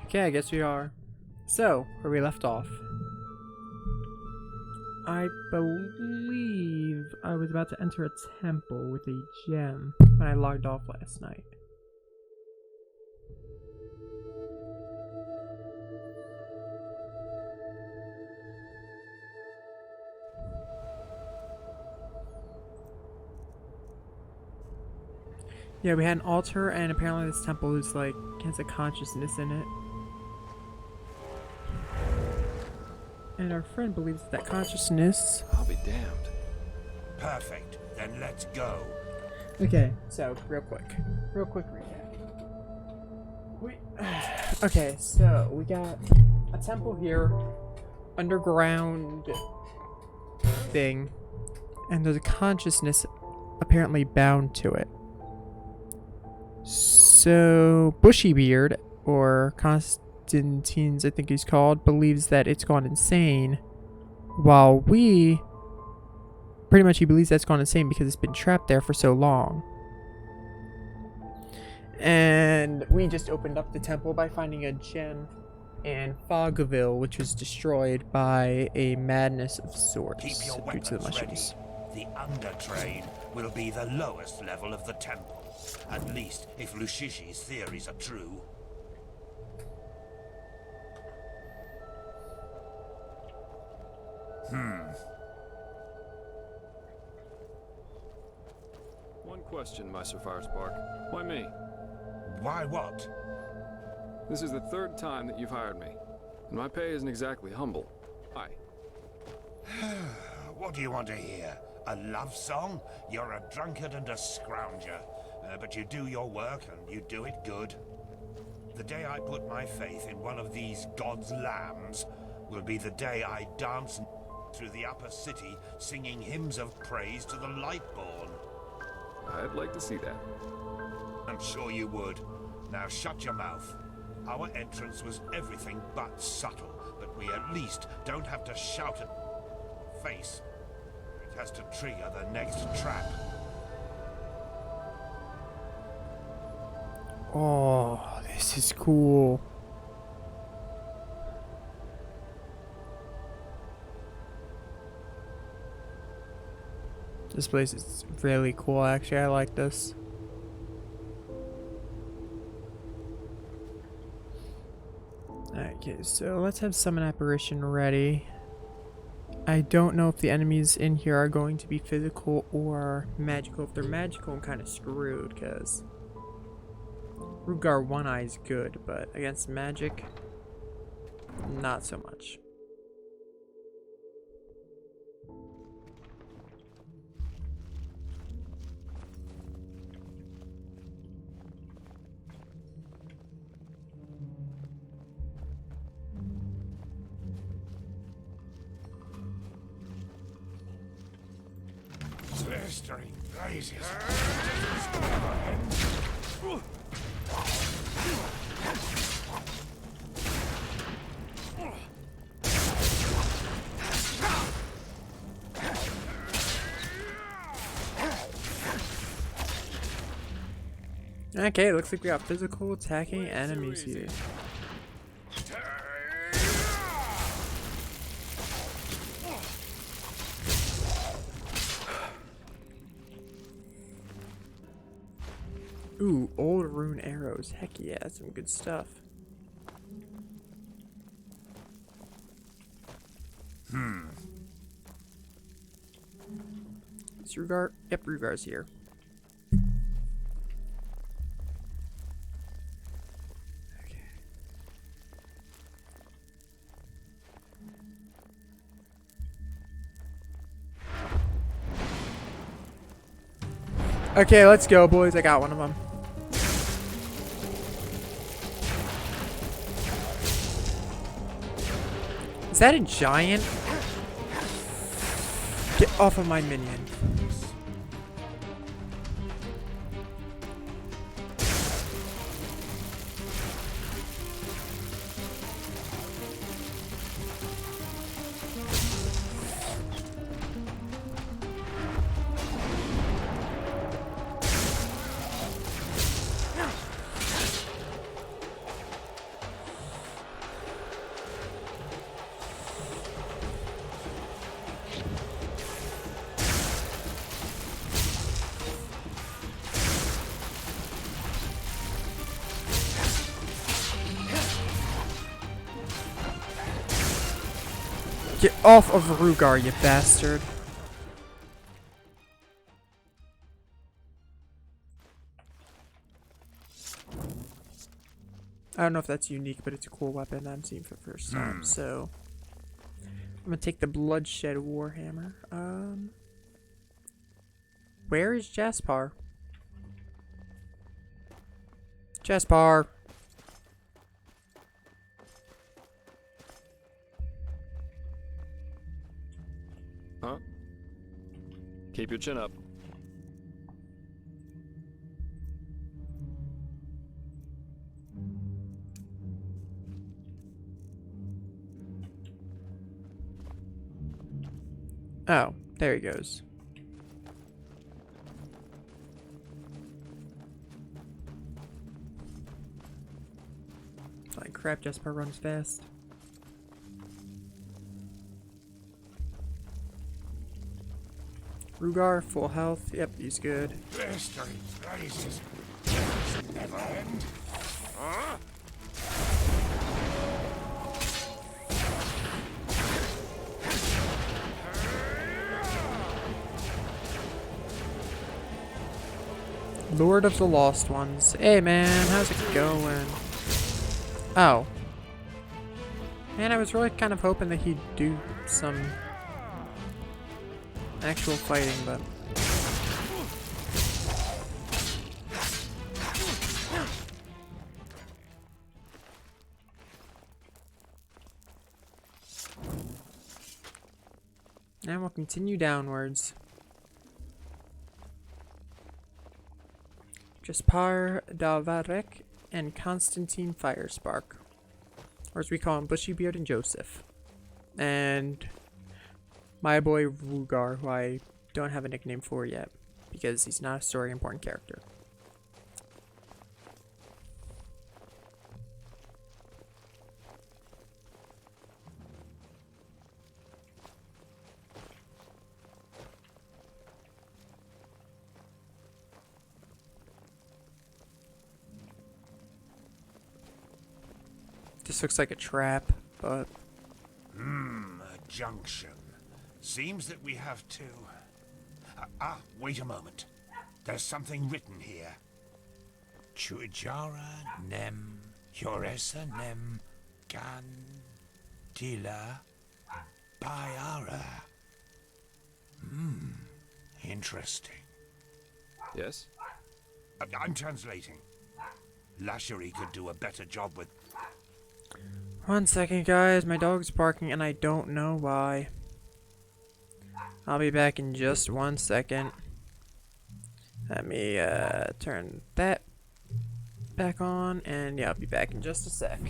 Okay, I guess we are. So, where we left off. I believe I was about to enter a temple with a gem when I logged off last night. Yeah, we had an altar, and apparently this temple is like has a consciousness in it. And our friend believes that consciousness. I'll be damned. Perfect. Then let's go. Okay, so real quick recap. Okay, so we got a temple here, underground thing, and there's a consciousness apparently bound to it. So Bushybeard, or Constantine's I think he's called, believes that it's gone insane, while he believes that's gone insane because it's been trapped there for so long. And we just opened up the temple by finding a gem in Fogville, which was destroyed by a madness of sorts Keep your due to the weapons ready. mushrooms. The undertrade will be the lowest level of the temple. At least if Lushishi's theories are true. One question, Meister Firespark. Why me? Why what? This is the third time that you've hired me, and my pay isn't exactly humble. Why? What do you want to hear? A love song? You're a drunkard and a scrounger. But you do your work, and you do it good. The day I put my faith in one of these god's lambs will be the day I dance through the upper city singing hymns of praise to the Lightborn. I'd like to see that. I'm sure you would. Now shut your mouth. Our entrance was everything but subtle, but we at least don't have to shout at face. It has to trigger the next trap. Oh, this is cool. This place is really cool, actually. I like this. Okay, so let's have Summon Apparition ready. I don't know if the enemies in here are going to be physical or magical. If they're magical, I'm kind of screwed, because Rugar One Eye is good, but against magic, not so much. Blistering blazes. Okay, looks like we got physical attacking enemies here. Ooh, old rune arrows. Heck yeah, that's some good stuff. Is Rugar? Yep, Rugar's here. Okay. Okay, let's go, boys. I got one of them. Is that a giant? Get off of my minion. Get off of Rugar, you bastard. I don't know if that's unique, but it's a cool weapon that I'm seeing for the first time, so I'm gonna take the Bloodshed Warhammer. Where is Jaspar? Jaspar! Huh? Keep your chin up. Oh, there he goes. Like crap, Jaspar runs fast. Rugar, full health. Yep, he's good. Blistering places. Never end. Huh? Lord of the Lost Ones. Hey man, how's it going? Oh. Man, I was really kind of hoping that he'd do some actual fighting, but... And we'll continue downwards. Jaspar Davarek and Constantine Firespark. Or as we call him, Bushybeard and Joseph. And my boy Rugar, who I don't have a nickname for yet, because he's not a story important character. This looks like a trap, but... A junction. Seems that we have to... wait a moment. There's something written here. Chujara nem Yoresa nem Gandila Bayara. Interesting. Yes? I'm translating. Lashery could do a better job with... 1 second, guys. My dog's barking, and I don't know why. I'll be back in just 1 second. Let me turn that back on, and yeah, I'll be back in just a sec.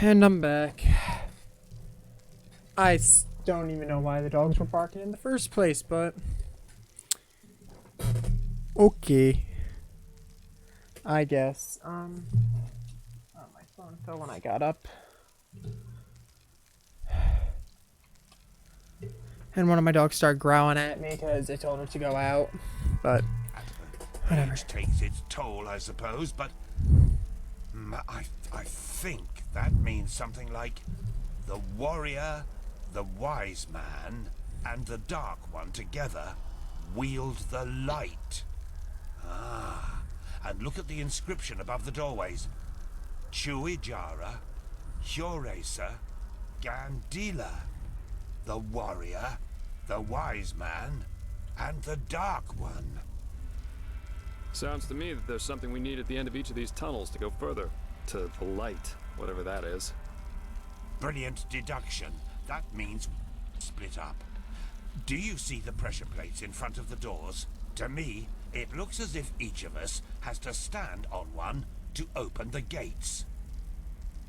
And I'm back. Don't even know why the dogs were barking in the first place, but okay. I guess. Oh, my phone fell when I got up. And one of my dogs started growling at me because I told him to go out. But whatever. Age takes its toll, I suppose, but I think that means something like the warrior, the wise man, and the dark one together wield the light. Ah, and look at the inscription above the doorways. Chuijara, Hjoresa, Gandila. The warrior, the wise man, and the dark one. Sounds to me that there's something we need at the end of each of these tunnels to go further. To the light, whatever that is. Brilliant deduction. That means split up. Do you see the pressure plates in front of the doors? To me, it looks as if each of us has to stand on one to open the gates.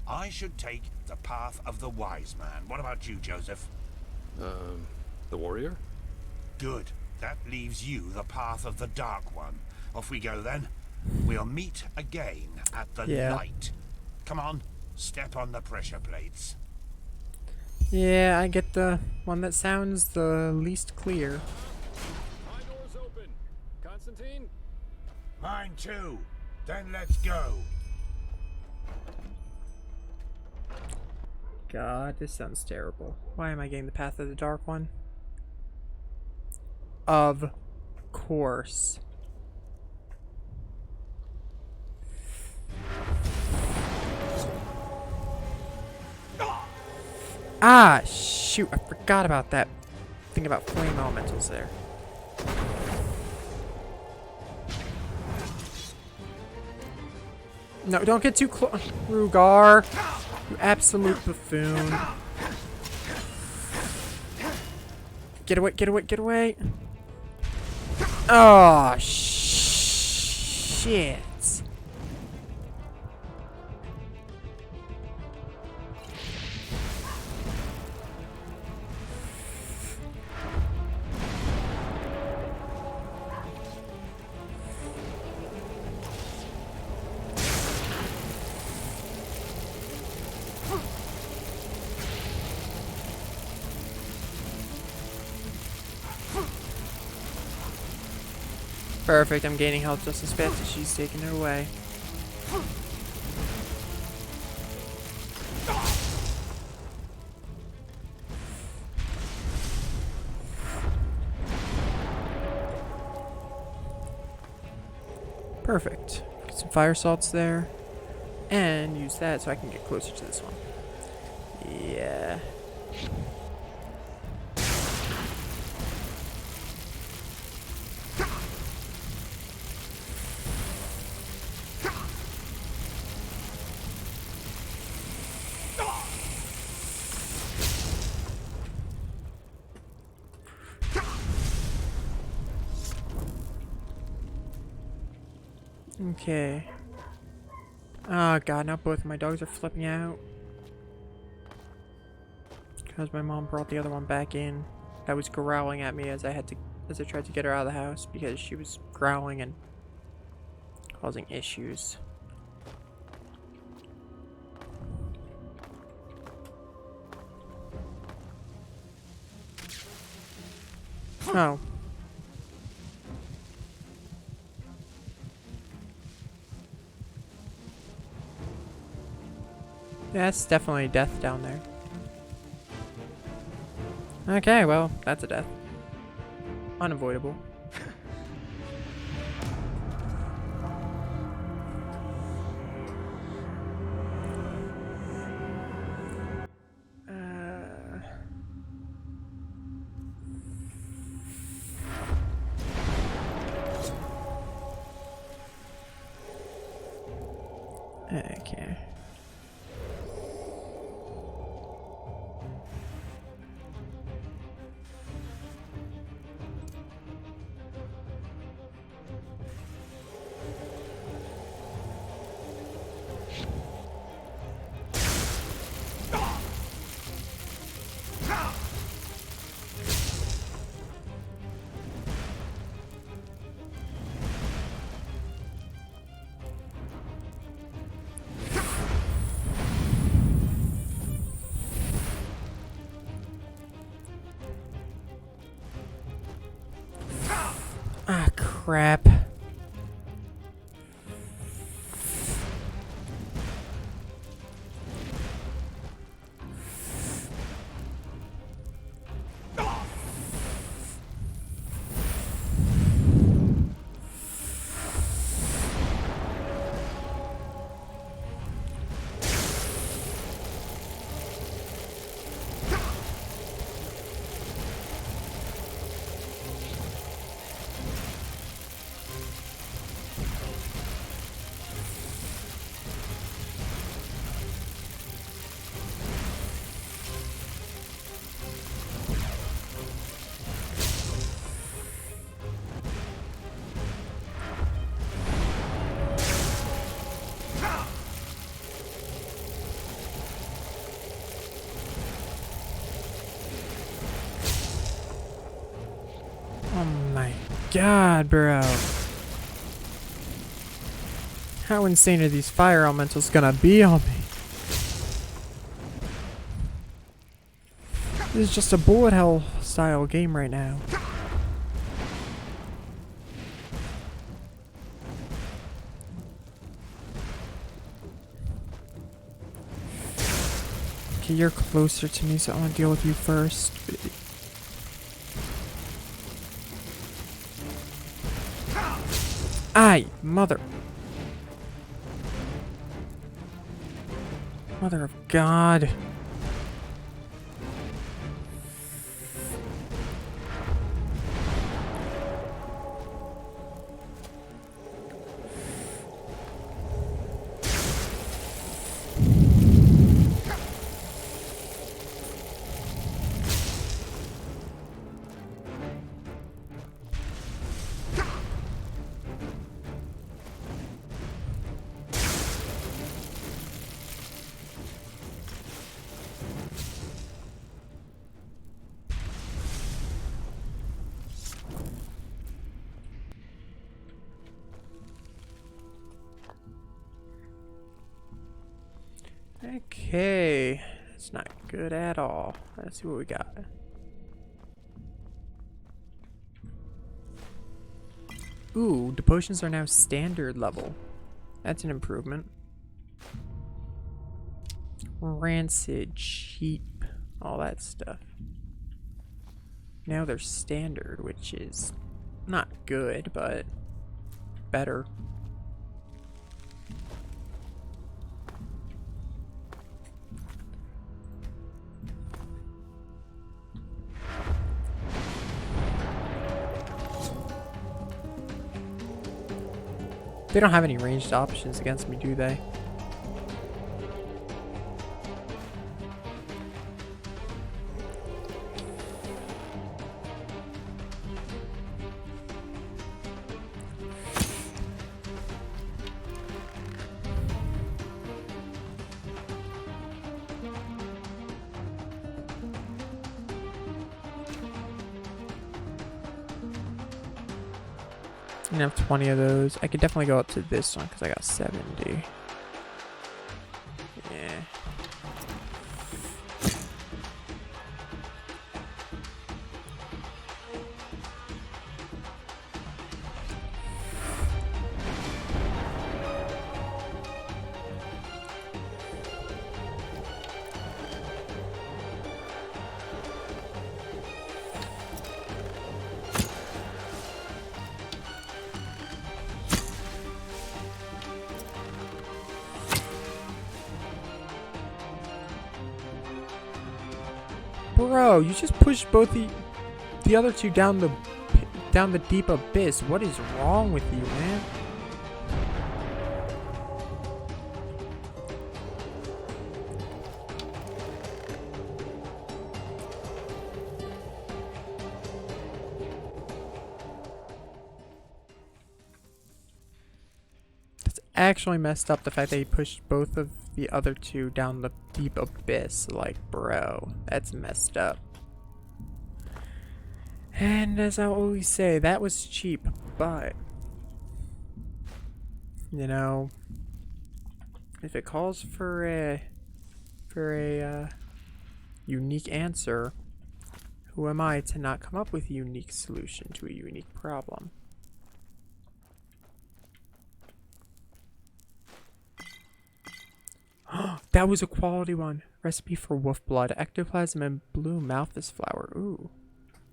I should take the path of the wise man. What about you, Joseph? The warrior? Good. That leaves you the path of the dark one. Off we go then. We'll meet again at the light. Come on, step on the pressure plates. Yeah, I get the one that sounds the least clear. My door's open. Constantine? Mine too. Then let's go. God, this sounds terrible. Why am I getting the path of the dark one? Of course. Ah, shoot, I forgot about that thing about flame elementals there. No, don't get too close, Rugar. You absolute buffoon. Get away, get away, get away. Oh, shit. Perfect, I'm gaining health just as fast as she's taking it away. Perfect. Get some fire salts there. And use that so I can get closer to this one. Yeah. Okay. Oh god, now both of my dogs are flipping out. Because my mom brought the other one back in. That was growling at me as I tried to get her out of the house because she was growling and causing issues. Oh. Yeah, that's definitely death down there. Okay, well, that's a death. Unavoidable. Okay. Ah, crap. Oh my god, bro. How insane are these fire elementals gonna be on me? This is just a bullet hell style game right now. Okay, you're closer to me, so I want to deal with you first. Aye, mother. Mother of God. Okay, that's not good at all. Let's see what we got. Ooh, the potions are now standard level. That's an improvement. Rancid, cheap, all that stuff. Now they're standard, which is not good, but better. They don't have any ranged options against me, do they? I have 20 of those. I could definitely go up to this one because I got 70. Yeah. Bro, you just pushed both the other two down the deep abyss. What is wrong with you, man? It's actually messed up, the fact that he pushed both of the other two down the deep abyss. Like, bro, that's messed up. And as I always say, that was cheap, but you know, if it calls for a unique answer, who am I to not come up with a unique solution to a unique problem? that was a quality one. Recipe for wolf blood, ectoplasm, and blue malthus flower. Ooh.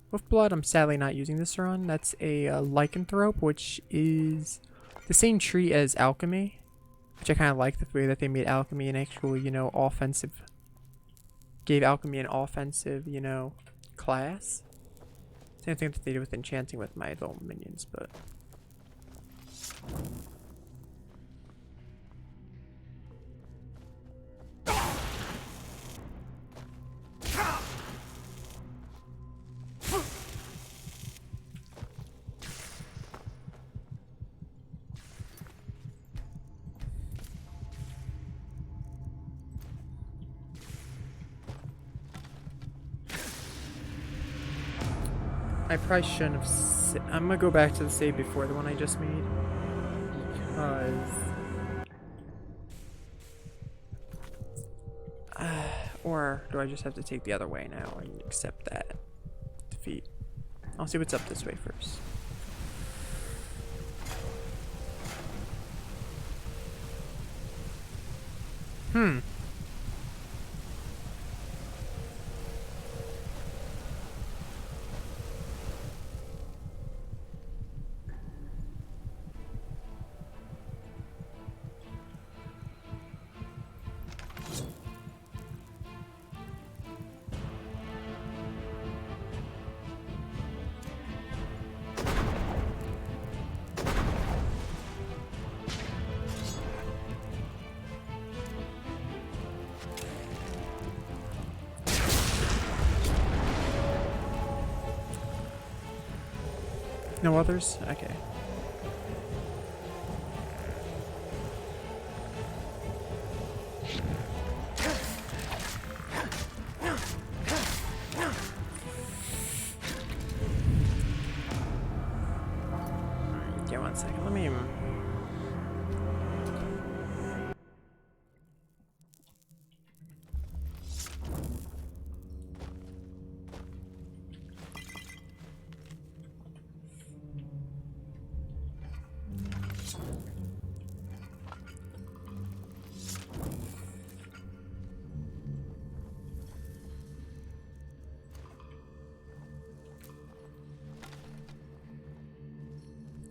Wolf blood, I'm sadly not using this on. That's a lycanthrope, which is the same tree as alchemy. Which I kind of like the way that they made alchemy an actual, you know, offensive. Gave alchemy an offensive, you know, class. Same thing that they did with enchanting with my little minions, but. I probably shouldn't have. I'm gonna go back to the save before the one I just made. Or do I just have to take the other way now and accept that defeat? I'll see what's up this way first. No others? Okay. Okay, 1 second. Let me.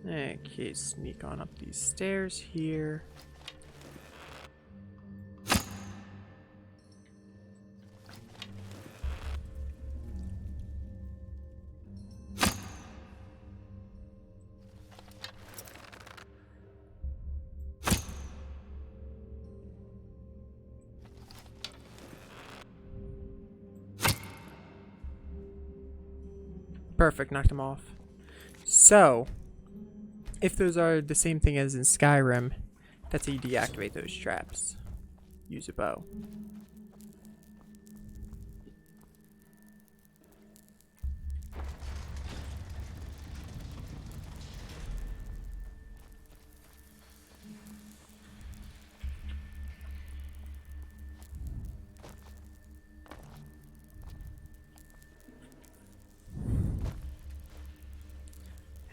Okay, sneak on up these stairs here. Perfect, knocked him off. So, if those are the same thing as in Skyrim, that's how you deactivate those traps. Use a bow.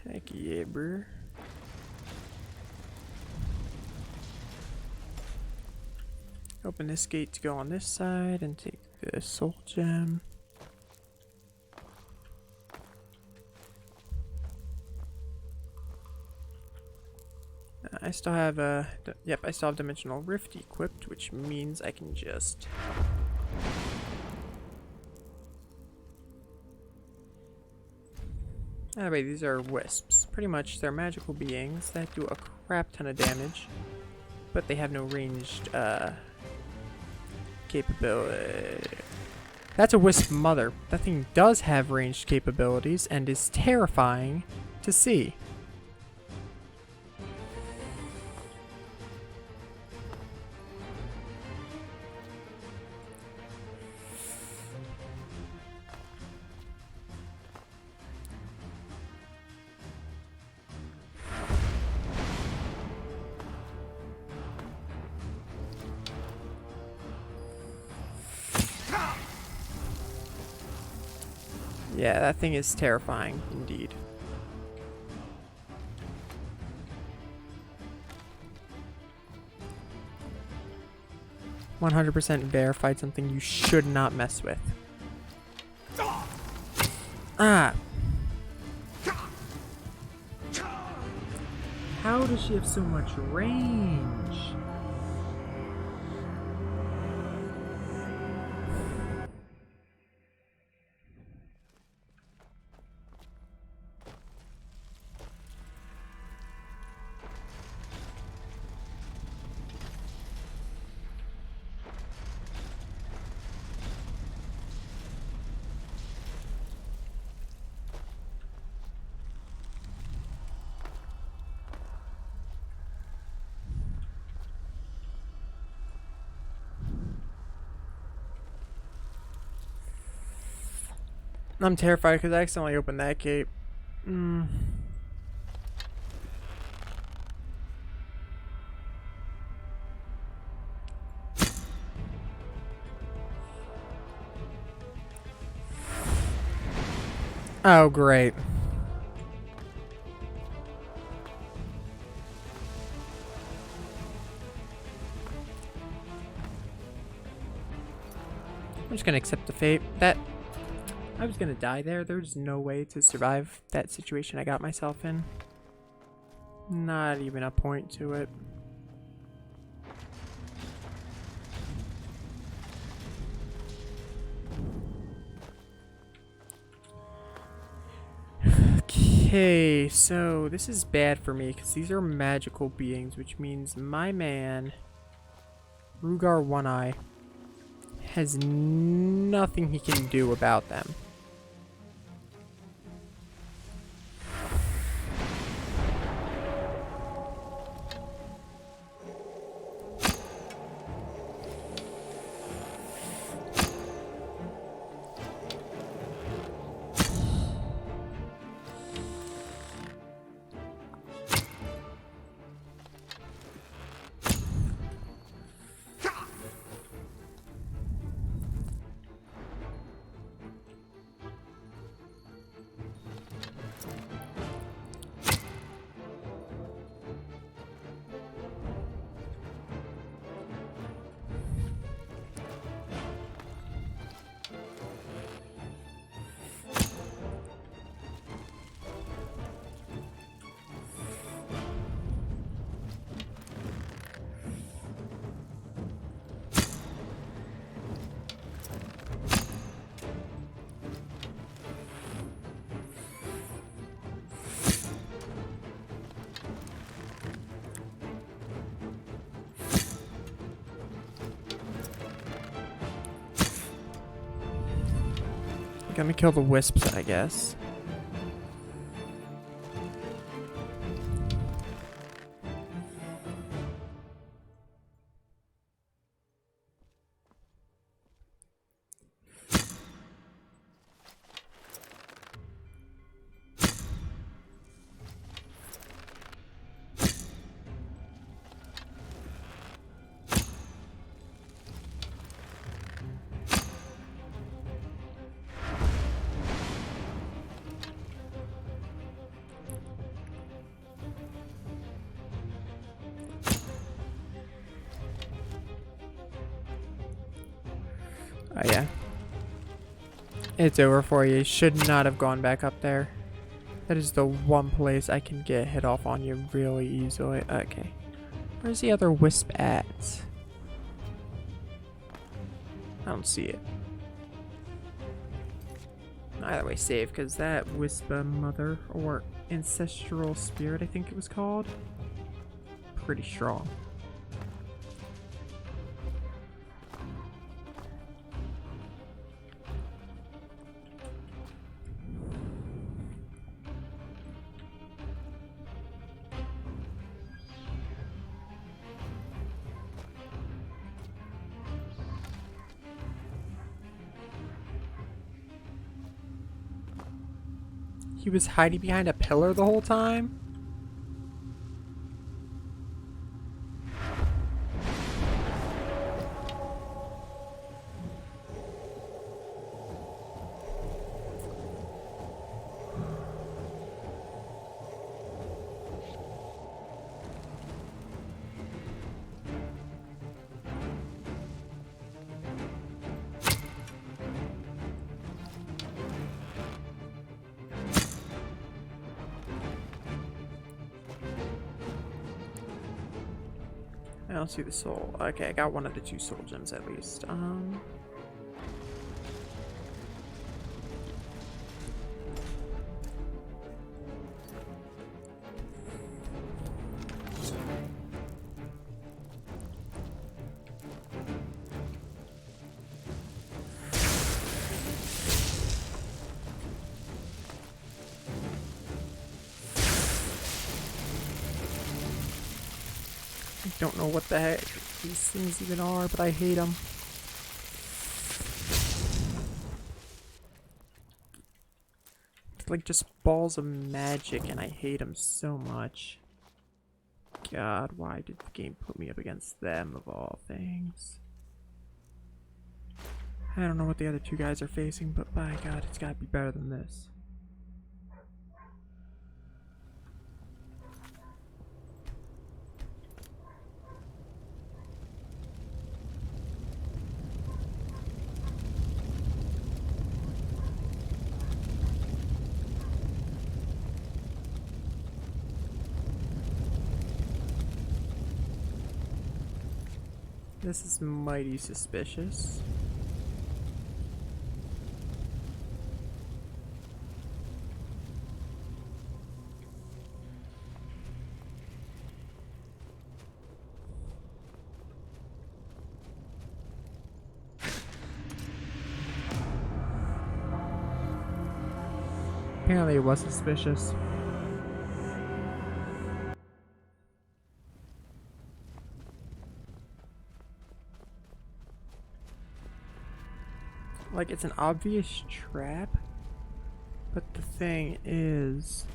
Heck yeah, bruh. Open this gate to go on this side and take the soul gem. I still have yep, I still have Dimensional Rift equipped, which means I can just Anyway, these are wisps. Pretty much they're magical beings that do a crap ton of damage, but they have no ranged capability. That's a wisp mother. That thing does have ranged capabilities and is terrifying to see. Yeah, that thing is terrifying indeed. 100% verified something you should not mess with. Ah! How does she have so much range? I'm terrified because I accidentally opened that gate. Oh, great. I'm just gonna accept the fate. I was gonna die there. There's no way to survive that situation I got myself in. Not even a point to it. Okay, so this is bad for me because these are magical beings, which means my man, Rugar One Eye, has nothing he can do about them. Gonna kill the wisps, I guess. Oh yeah. It's over for you. Should not have gone back up there. That is the one place I can get hit off on you really easily. Okay. Where's the other wisp at? I don't see it. Either way, save, because that wisp mother, or ancestral spirit, I think it was called, pretty strong. He was hiding behind a pillar the whole time? I don't see the soul. Okay, I got one of the 2 soul gems at least. I don't know what the heck these things even are, but I hate them. It's like just balls of magic, and I hate them so much. God, why did the game put me up against them of all things? I don't know what the other 2 guys are facing, but by God, it's gotta be better than this. This is mighty suspicious. Apparently it was suspicious. Like, it's an obvious trap, but the thing is...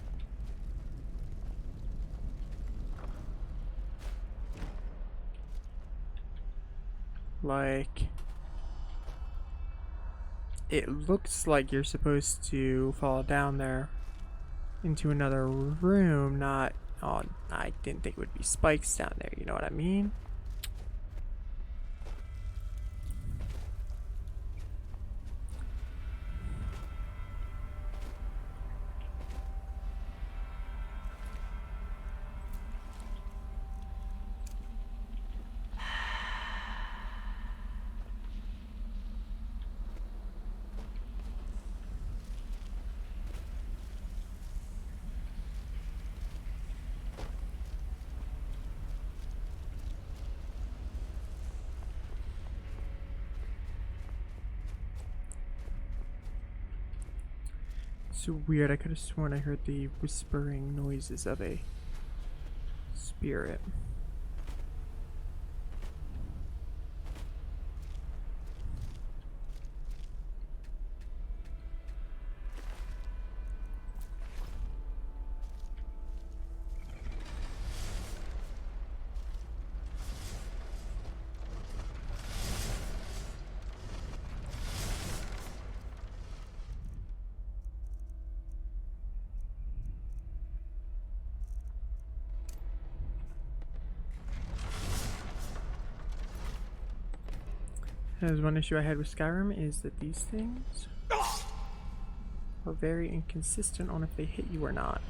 like... it looks like you're supposed to fall down there into another room, not... oh, I didn't think it would be spikes down there, you know what I mean? So weird, I could have sworn I heard the whispering noises of a spirit. There's one issue I had with Skyrim is that these things are very inconsistent on if they hit you or not.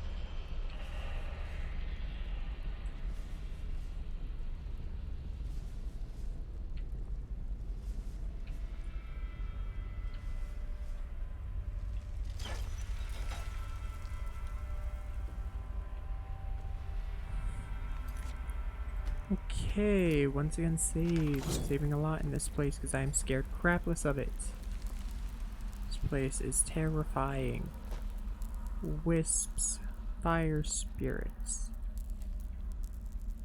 Okay, once again saving a lot in this place because I am scared crapless of it. This place is terrifying. Wisps, fire spirits,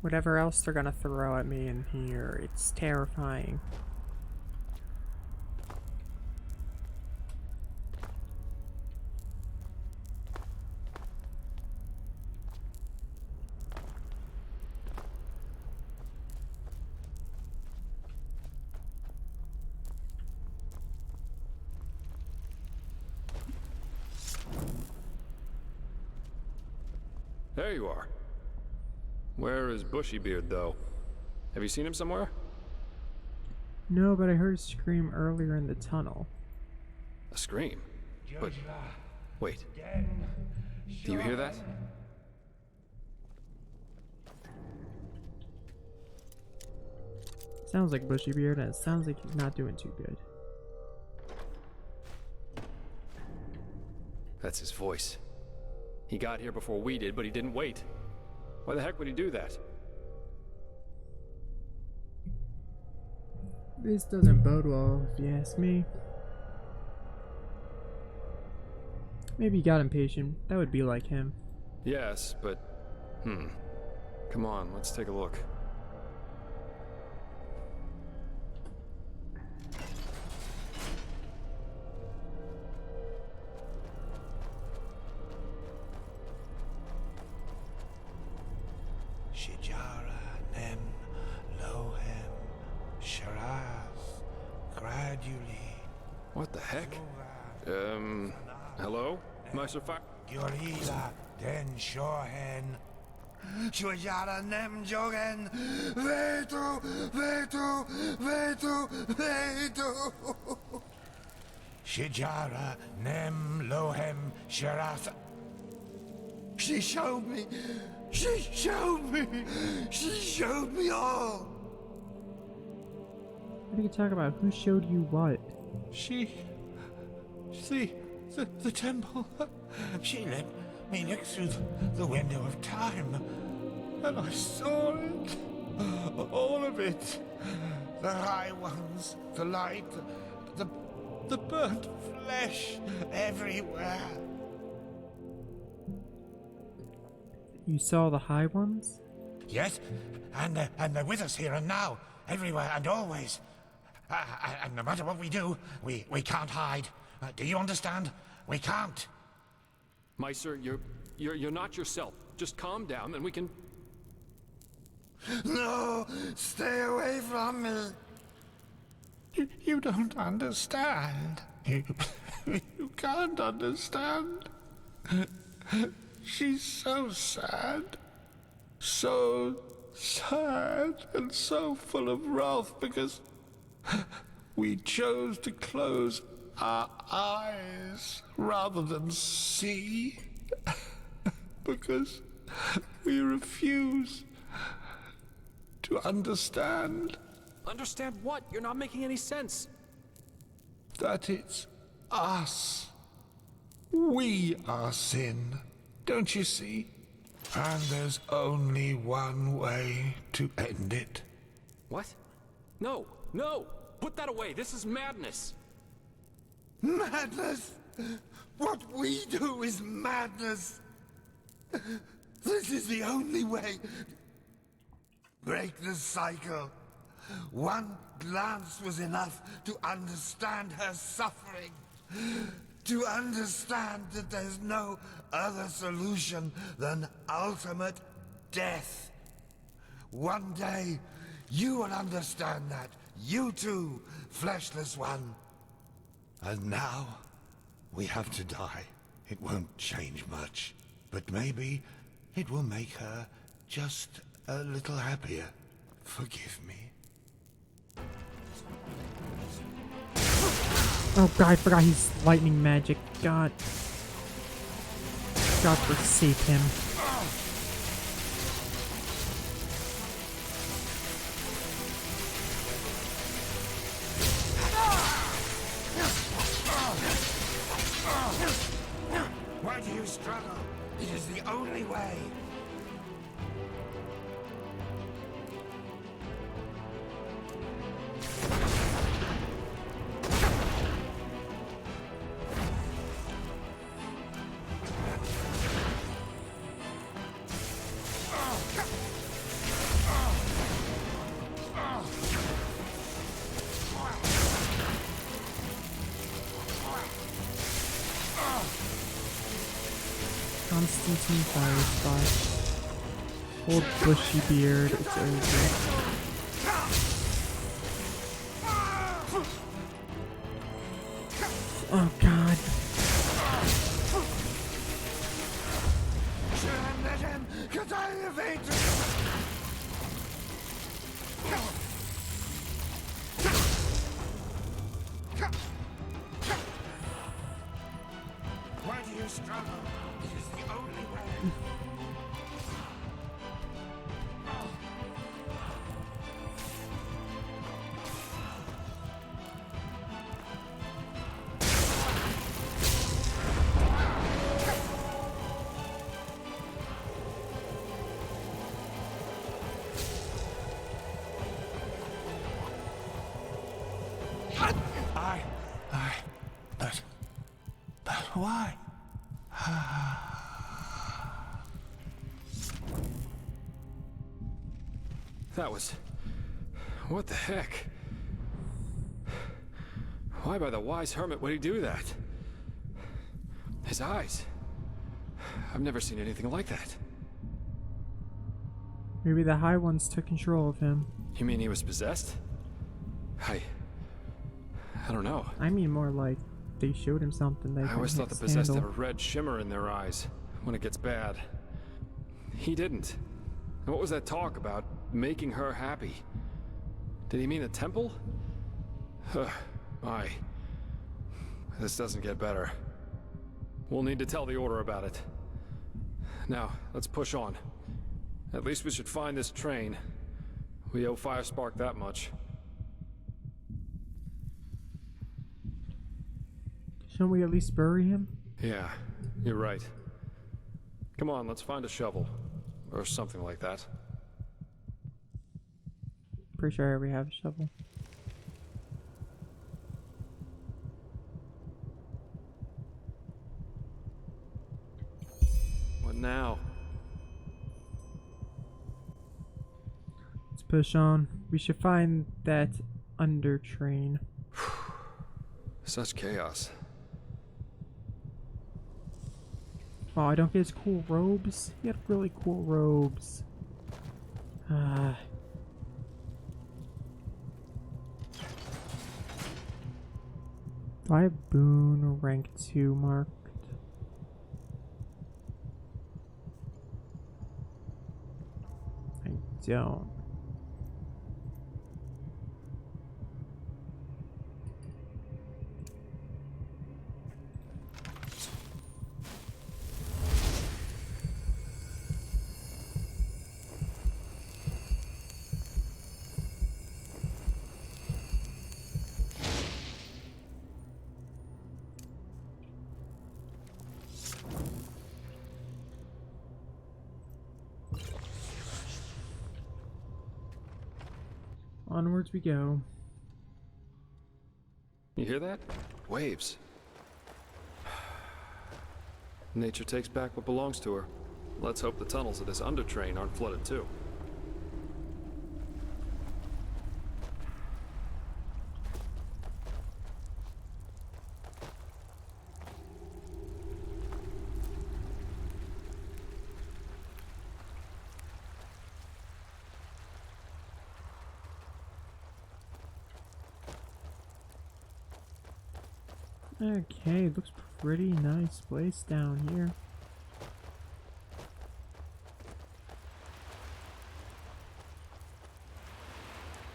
whatever else they're gonna throw at me in here, it's terrifying. There you are. Where is Bushybeard, though? Have you seen him somewhere? No, but I heard a scream earlier in the tunnel. A scream? But wait. Do you hear that? Sounds like Bushy Beard, and it sounds like he's not doing too good. That's his voice. He got here before we did, but he didn't wait. Why the heck would he do that? This doesn't bode well, if you ask me. Maybe he got impatient. That would be like him. Yes, but... Come on, let's take a look. Shijara, Nem, Lohem, Shiraz, gradually. What the heck? Hello? Master Fa- Gurila, Den Shohen. Shijara, Nem, Jogen. Vetu, Vetu, Vetu, Vetu. Shijara, Nem, Lohem, Shiraz. She showed me. She showed me. She showed me all. What are you talking about? Who showed you what? The temple. She let me look through the window of time, and I saw it. All of it. The high ones, the light, the burnt flesh everywhere. You saw the high ones? Yes, and they're with us here and now, everywhere and always. And no matter what we do, we can't hide. Do you understand? We can't. Meister, you're not yourself. Just calm down and we can... No, stay away from me. You don't understand. You can't understand. She's so sad. So sad and so full of wrath because we chose to close our eyes rather than see. Because we refuse to understand. Understand what? You're not making any sense. That it's us. We are sin. Don't you see? And there's only one way to end it. What? No, no! Put that away! This is madness! Madness? What we do is madness. This is the only way. Break the cycle. One glance was enough to understand her suffering. To understand that there's no other solution than ultimate death. One day, you will understand that. You too, fleshless one. And now, we have to die. It won't change much. But maybe it will make her just a little happier. Forgive me. Oh god, I forgot he's lightning magic. God. God forsake him. Why do you struggle? It is the only way. Constantine Fire Spot. Old bushy beard, it's over. Oh god. Why do you struggle? It is the only way. Why? That was... What the heck? Why by the wise hermit would he do that? His eyes. I've never seen anything like that. Maybe the High Ones took control of him. You mean he was possessed? I don't know. I mean more like they showed him something they I always thought the couldn't possessed have handle. a red shimmer in their eyes when it gets bad. He didn't. And what was that talk about making her happy? Did he mean a temple? My. This doesn't get better. We'll need to tell the Order about it. Now, let's push on. At least we should find this train. We owe Firespark that much. Shouldn't we at least bury him? Yeah, you're right. Come on, let's find a shovel. Or something like that. Pretty sure I already have a shovel. What now? Let's push on. We should find that under train. Such chaos. Oh, I don't get his cool robes. He had really cool robes. Ah. Do I have Boon rank 2 marked? I don't. Onwards we go. You hear that? Waves. Nature takes back what belongs to her. Let's hope the tunnels of this undertrain aren't flooded too. Okay, looks pretty nice place down here.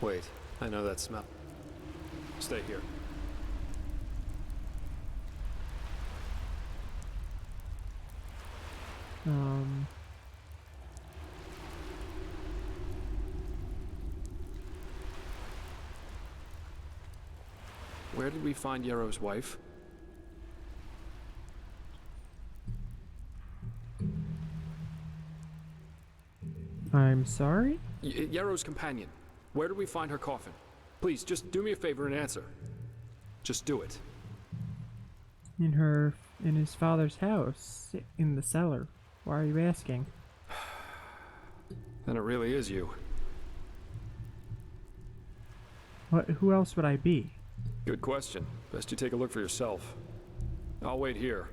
Wait, I know that smell. Stay here. Where did we find Yarrow's wife? I'm sorry? Yarrow's companion. Where did we find her coffin? Please, just do me a favor and answer. Just do it. In his father's house, in the cellar. Why are you asking? Then it really is you. What? Who else would I be? Good question. Best you take a look for yourself. I'll wait here.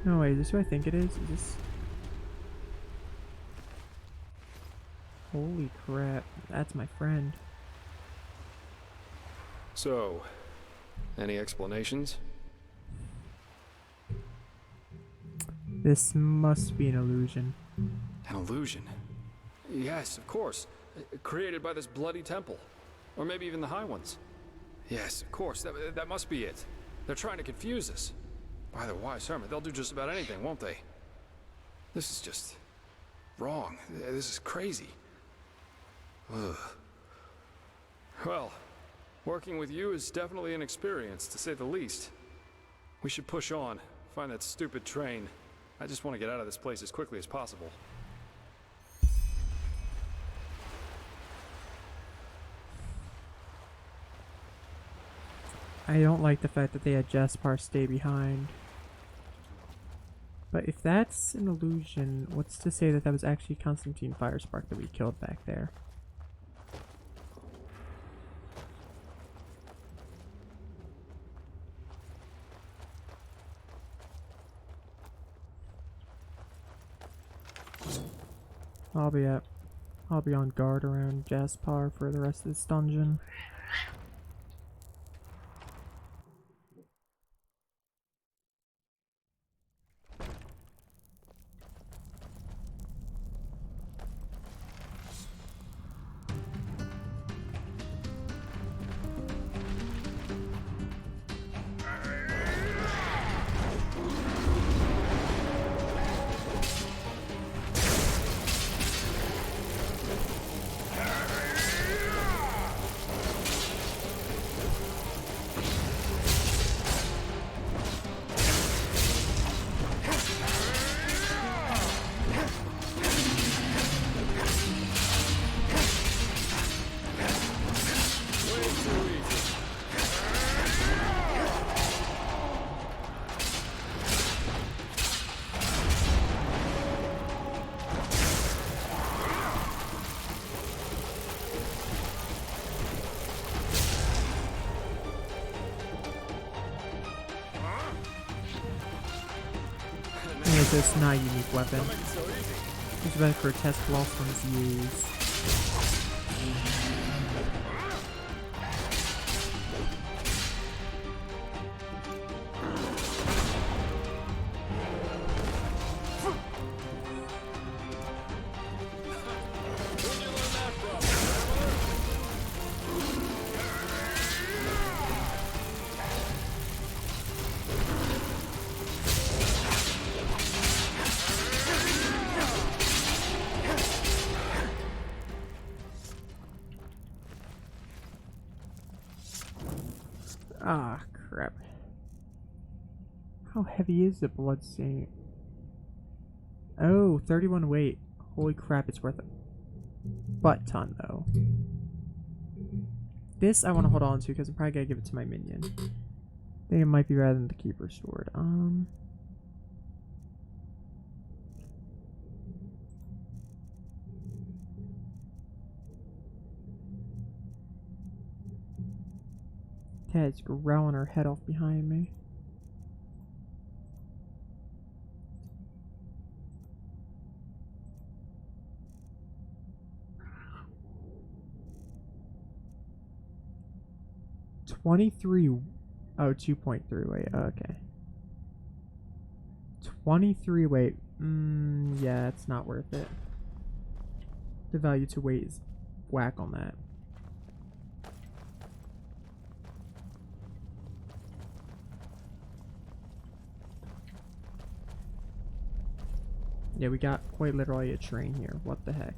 No, wait, is this who I think it is? Is this... Holy crap, that's my friend. So, any explanations? This must be an illusion. An illusion? Yes, of course. Created by this bloody temple. Or maybe even the High Ones. Yes, of course, that must be it. They're trying to confuse us. By the wise hermit, they'll do just about anything, won't they? This is just... wrong. This is crazy. Ugh. Well, Working with you is definitely an experience, to say the least. We should push on, find that stupid train. I just want to get out of this place as quickly as possible. I don't like the fact that they had Jaspar stay behind. But if that's an illusion, what's to say that that was actually Constantine Firespark that we killed back there? I'll be on guard around Jaspar for the rest of this dungeon. It's not a unique weapon. It's better for a test Blossoms use. Ah, crap. How heavy is the bloodstain? Oh, 31 weight. Holy crap, it's worth a butt ton, though. This I want to hold on to because I'm probably going to give it to my minion. I think it might be rather than the Keeper Sword. Ted's growling her head off behind me. Oh, 2.3 weight. Okay. 23 weight. Yeah, it's not worth it. The value to weight is whack on that. Yeah, we got quite literally a train here. What the heck?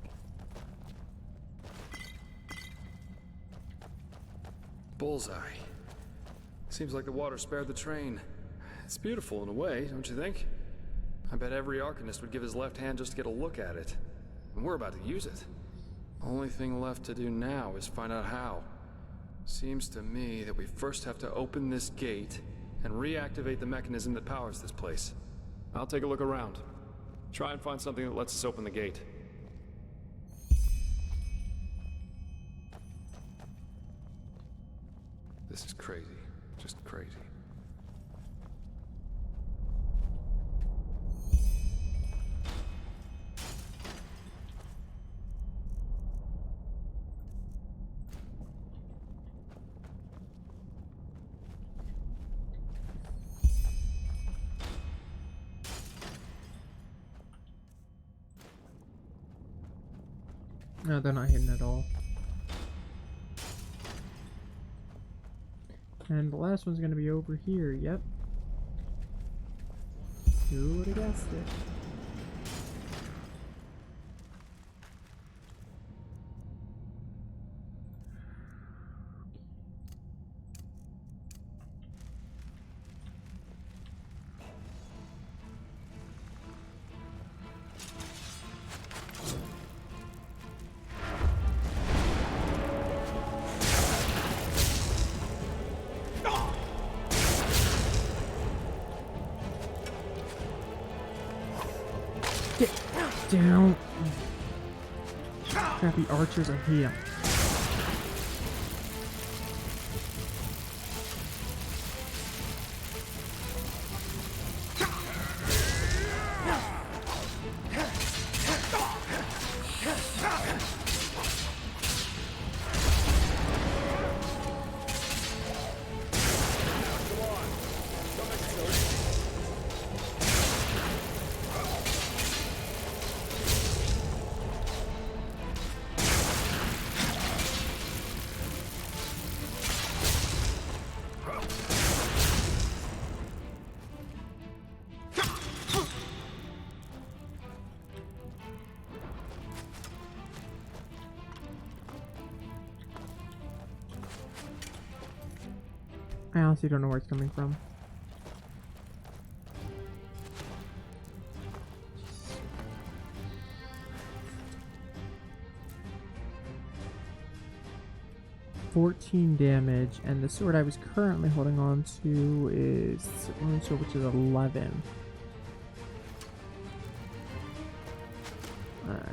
Bullseye. Seems like the water spared the train. It's beautiful in a way, don't you think? I bet every Arcanist would give his left hand just to get a look at it. And we're about to use it. Only thing left to do now is find out how. Seems to me that we first have to open this gate and reactivate the mechanism that powers this place. I'll take a look around. Try and find something that lets us open the gate. This is crazy. Just crazy. No, they're not hidden at all. And the last one's gonna be over here, yep. Who would have guessed it? Get down. Crappy archers, I hate them. I honestly don't know where it's coming from. $14 damage, and the sword I was currently holding on to is Rune Sword, which is 11. Okay.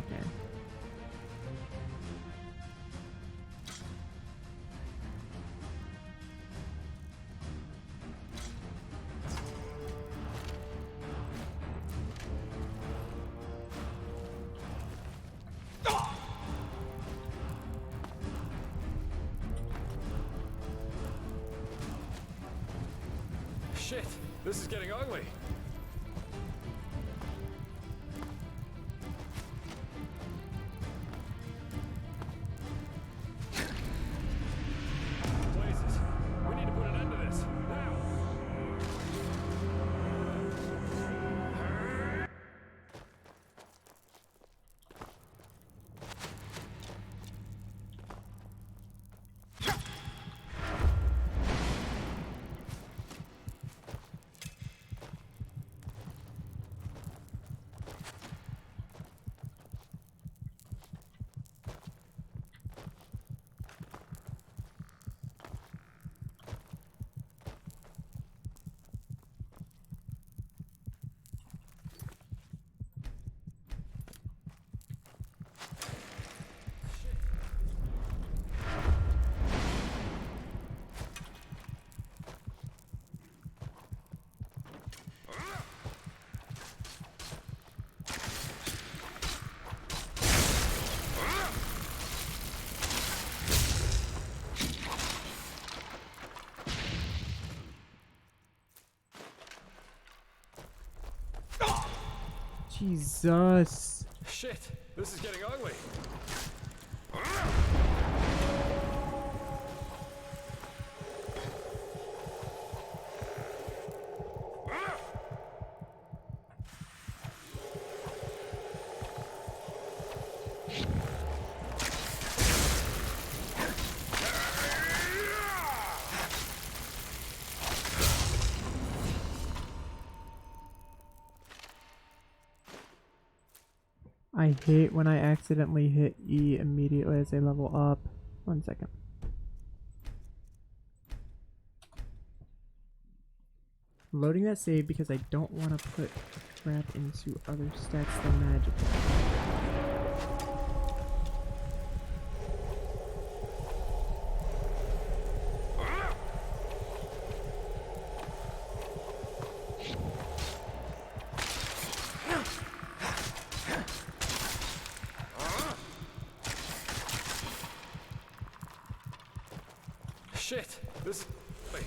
Shit, this is getting ugly. Blazes, we need to put an end to this, now! Jesus. Shit, this is getting ugly. I hate when I accidentally hit E immediately as I level up. 1 second. Loading that save because I don't want to put crap into other stats than magic. Shit, this... Wait.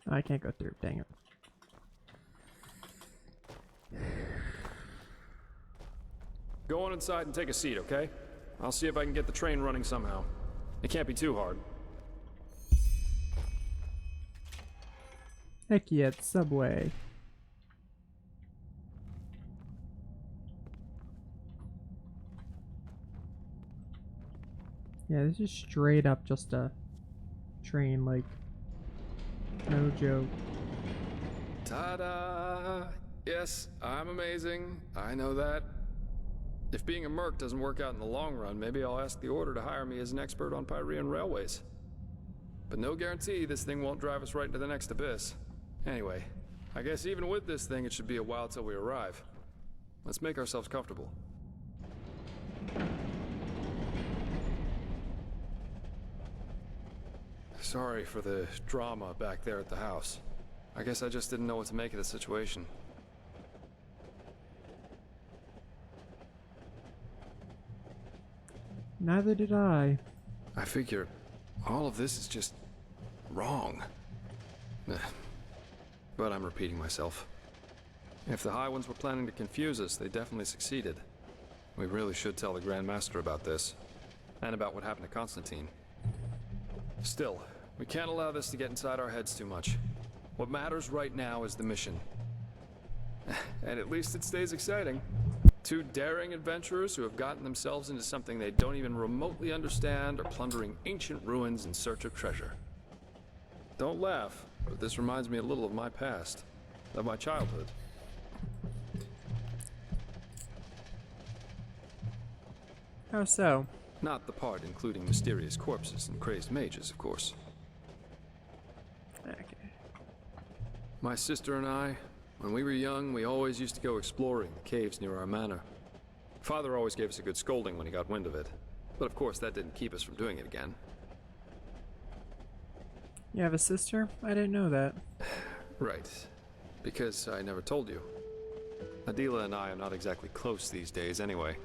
I can't go through. Dang it. Go on inside and take a seat, okay? I'll see if I can get the train running somehow. It can't be too hard. Heck yeah, it's Subway. Yeah, this is straight up just a train, like, no joke. Ta-da! Yes, I'm amazing. I know that. If being a merc doesn't work out in the long run, maybe I'll ask the Order to hire me as an expert on Pyrean railways. But no guarantee this thing won't drive us right into the next abyss. Anyway, I guess even with this thing, it should be a while till we arrive. Let's make ourselves comfortable. Sorry for the drama back there at the house. I guess I just didn't know what to make of the situation. Neither did I. I figure all of this is just wrong. But I'm repeating myself. If the High Ones were planning to confuse us, they definitely succeeded. We really should tell the Grand Master about this, and about what happened to Constantine. Still, we can't allow this to get inside our heads too much. What matters right now is the mission. And at least it stays exciting. Two daring adventurers who have gotten themselves into something they don't even remotely understand are plundering ancient ruins in search of treasure. Don't laugh, but this reminds me a little of my past, of my childhood. How so? Not the part including mysterious corpses and crazed mages, of course. Okay. My sister and I, when we were young, we always used to go exploring the caves near our manor. Father always gave us a good scolding when he got wind of it, but of course that didn't keep us from doing it again. You have a sister? I didn't know that. Right. Because I never told you. Adela and I are not exactly close these days anyway.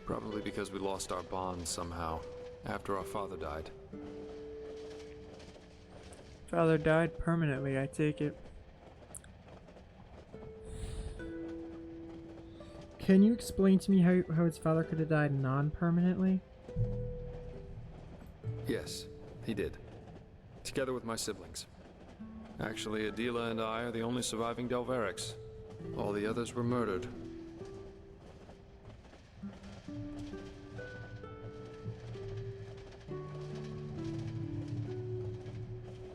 Probably because we lost our bond somehow, after our father died. Father died permanently, I take it. Can you explain to me how his father could have died non-permanently? Yes, he did. Together with my siblings. Actually, Adela and I are the only surviving Delverics. All the others were murdered.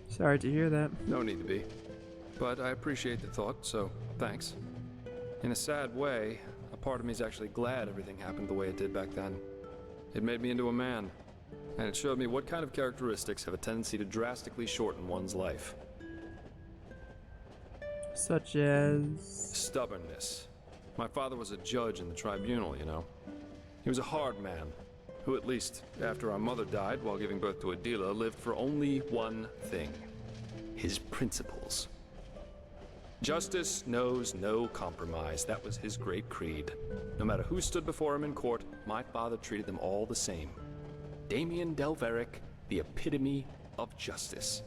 Sorry to hear that. No need to be. But I appreciate the thought, so thanks. In a sad way, a part of me is actually glad everything happened the way it did back then. It made me into a man, and it showed me what kind of characteristics have a tendency to drastically shorten one's life. Such as... Stubbornness. My father was a judge in the tribunal, you know. He was a hard man, who at least, after our mother died while giving birth to Adela, lived for only one thing. His principles. Justice knows no compromise. That was his great creed. No matter who stood before him in court, my father treated them all the same. Damien Delveric, the epitome of justice.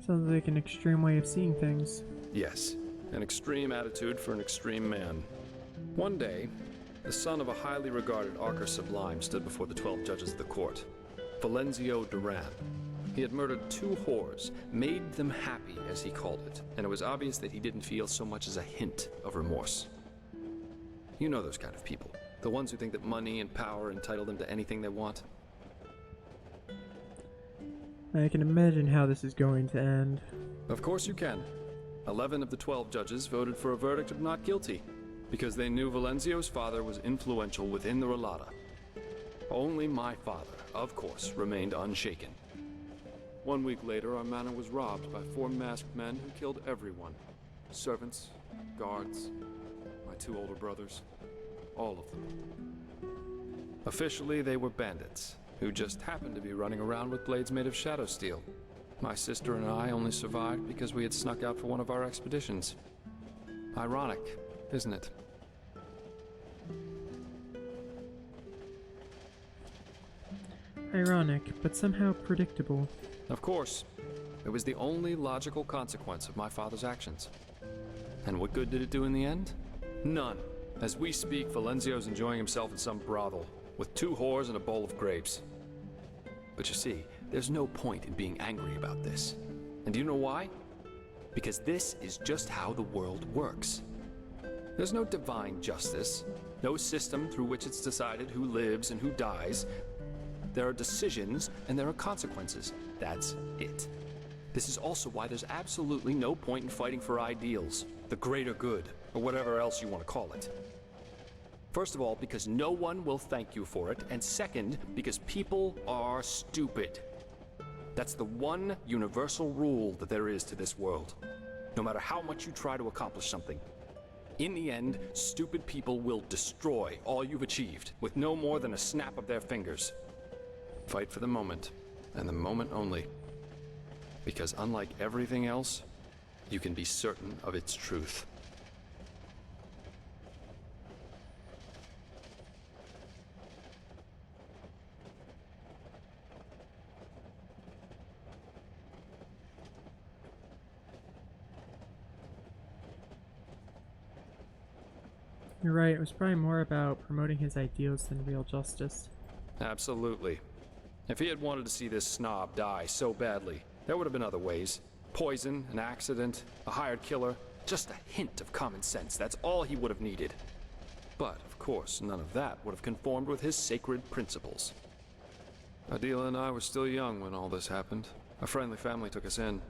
Sounds like an extreme way of seeing things. Yes, an extreme attitude for an extreme man. One day, the son of a highly regarded Archer Sublime stood before the 12 judges of the court. Valenzio Duran. He had murdered 2 whores, made them happy, as he called it, and it was obvious that he didn't feel so much as a hint of remorse. You know those kind of people. The ones who think that money and power entitle them to anything they want. I can imagine how this is going to end. Of course you can. 11 of the 12 judges voted for a verdict of not guilty, because they knew Valenzio's father was influential within the Relata. Only my father, of course, remained unshaken. 1 week later, our manor was robbed by 4 masked men who killed everyone. Servants, guards, my 2 older brothers, all of them. Officially, they were bandits, who just happened to be running around with blades made of shadow steel. My sister and I only survived because we had snuck out for one of our expeditions. Ironic, isn't it? Ironic, but somehow predictable. Of course. It was the only logical consequence of my father's actions. And what good did it do in the end? None. As we speak, Valenzio's enjoying himself in some brothel, with 2 whores and a bowl of grapes. But you see, there's no point in being angry about this. And do you know why? Because this is just how the world works. There's no divine justice, no system through which it's decided who lives and who dies. There are decisions and there are consequences. That's it. This is also why there's absolutely no point in fighting for ideals, the greater good, or whatever else you want to call it. First of all, because no one will thank you for it, and second, because people are stupid. That's the one universal rule that there is to this world. No matter how much you try to accomplish something, in the end, stupid people will destroy all you've achieved with no more than a snap of their fingers. Fight for the moment, and the moment only. Because unlike everything else, you can be certain of its truth. You're right, it was probably more about promoting his ideals than real justice. Absolutely. If he had wanted to see this snob die so badly, there would have been other ways. Poison, an accident, a hired killer, just a hint of common sense. That's all he would have needed. But, of course, none of that would have conformed with his sacred principles. Adela and I were still young when all this happened. A friendly family took us in,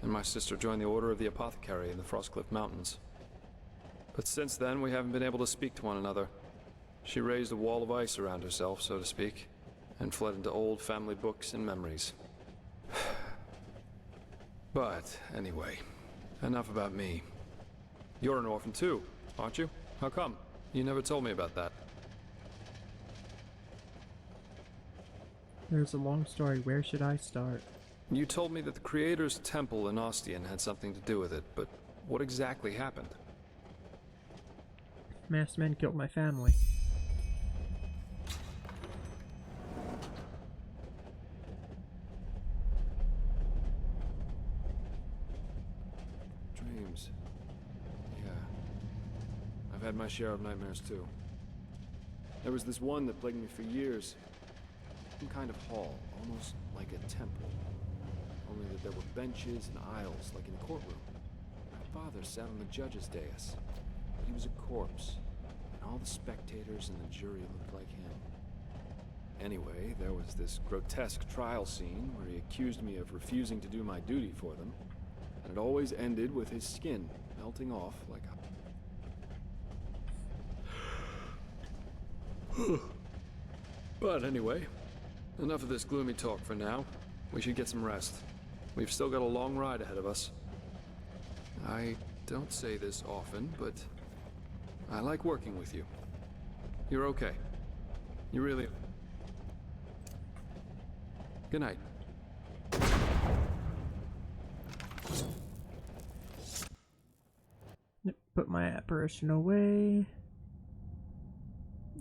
and my sister joined the Order of the Apothecary in the Frostcliff Mountains. But since then, we haven't been able to speak to one another. She raised a wall of ice around herself, so to speak, and fled into old family books and memories. But, anyway, enough about me. You're an orphan too, aren't you? How come? You never told me about that. There's a long story, where should I start? You told me that the Creator's Temple in Ostian had something to do with it, but what exactly happened? Masked men killed my family. Dreams. Yeah. I've had my share of nightmares too. There was this one that plagued me for years. Some kind of hall, almost like a temple. Only that there were benches and aisles, like in a courtroom. My father sat on the judge's dais, but he was a corpse, and all the spectators and the jury looked like him. Anyway, there was this grotesque trial scene where he accused me of refusing to do my duty for them, and it always ended with his skin melting off like a... But anyway, enough of this gloomy talk for now. We should get some rest. We've still got a long ride ahead of us. I don't say this often, but I like working with you. You're okay. You really... Good night. Yep, put my apparition away.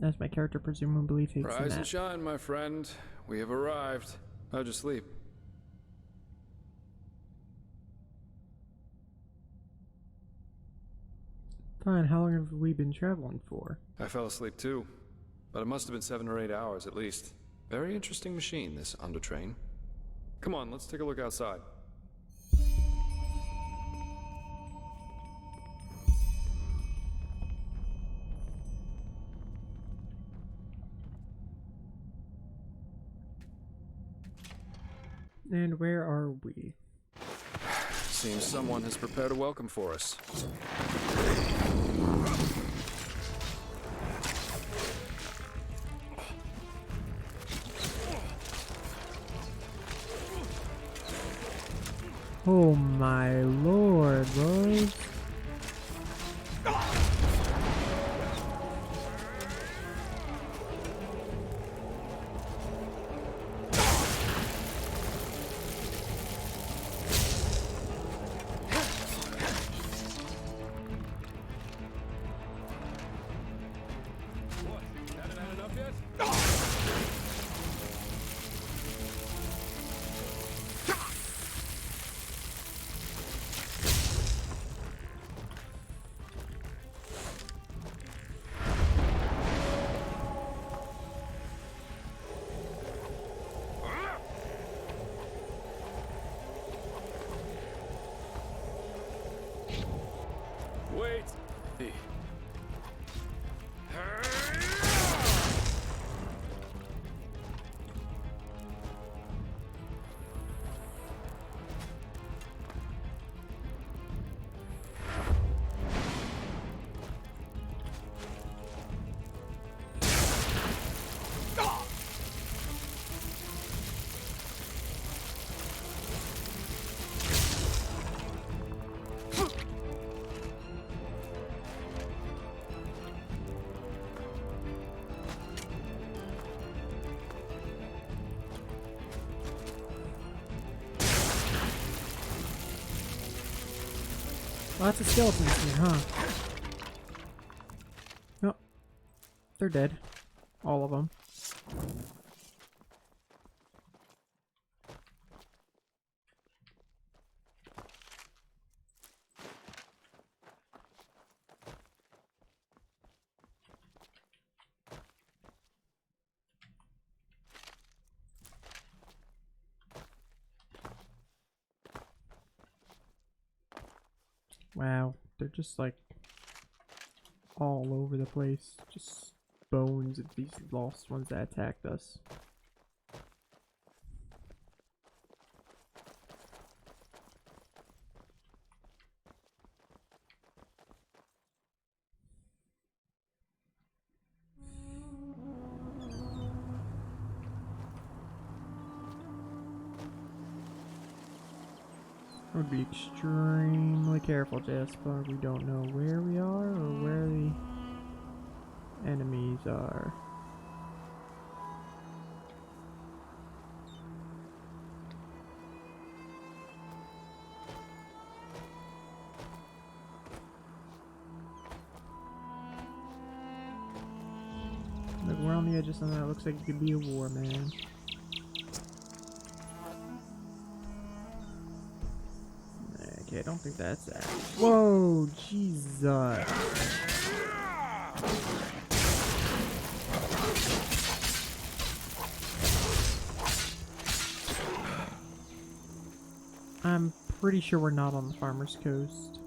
As my character presumably takes a Rise nap. and shine, my friend. We have arrived. How'd you sleep? Fine, how long have we been traveling for? I fell asleep too, but it must have been 7 or 8 hours at least. Very interesting machine, this Undertrain. Come on, let's take a look outside. And where are we? Seems someone has prepared a welcome for us. Oh my lord, Rose. What? Haven't had enough yet? me. Lots of skeletons here, huh? Nope. They're dead. All of them. Wow, they're just like all over the place. Just bones of these lost ones that attacked us. I would be extremely careful, Jasper. We don't know where we are or where the enemies are. Look, we're on the edge of something that looks like it could be a war, man. Okay, I don't think that's that. Whoa, Jesus. I'm pretty sure we're not on the Farmer's Coast.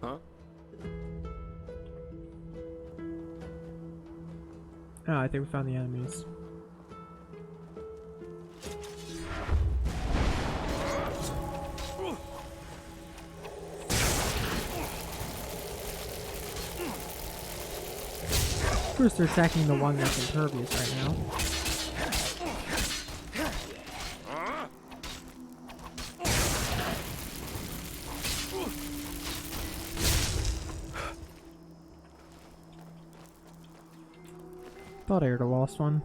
Huh? Oh, I think we found the enemies. Of course, they're attacking the one that's impervious right now. Thought I heard a lost one.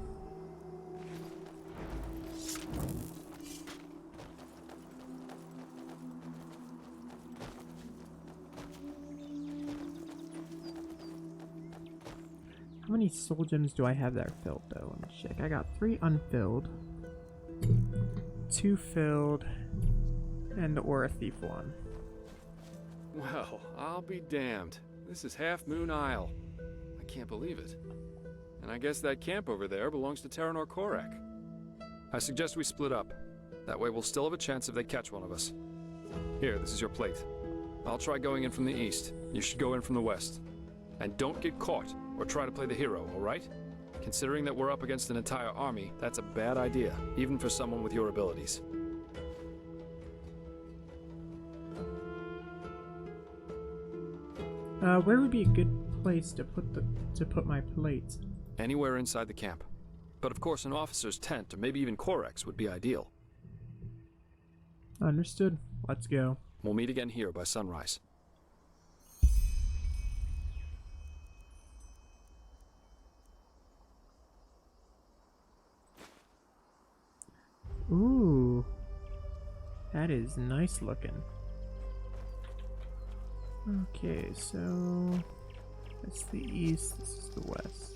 How many soul gems do I have that are filled though? Let me check. I got 3 unfilled, 2 filled, and the Aura Thief one. Well, I'll be damned. This is Half Moon Isle. I can't believe it. And I guess that camp over there belongs to Terranor Korak. I suggest we split up. That way we'll still have a chance if they catch one of us. Here, this is your plate. I'll try going in from the east. You should go in from the west. And don't get caught, or try to play the hero, alright? Considering that we're up against an entire army, that's a bad idea, even for someone with your abilities. Where would be a good place to put my plate? Anywhere inside the camp. But of course an officer's tent, or maybe even Korak's, would be ideal. Understood. Let's go. We'll meet again here by sunrise. Ooh. That is nice looking. Okay, so that's the east, this is the west.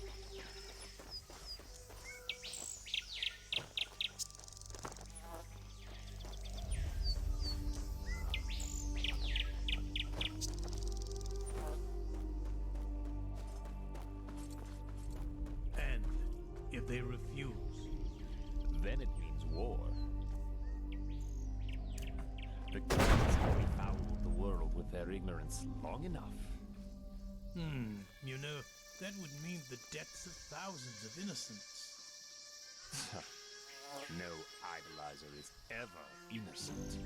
And if they refuse, Then it means war. The gods have befouled the world with their ignorance long enough. you know, that would mean the deaths of thousands of innocents. No idolizer is ever innocent.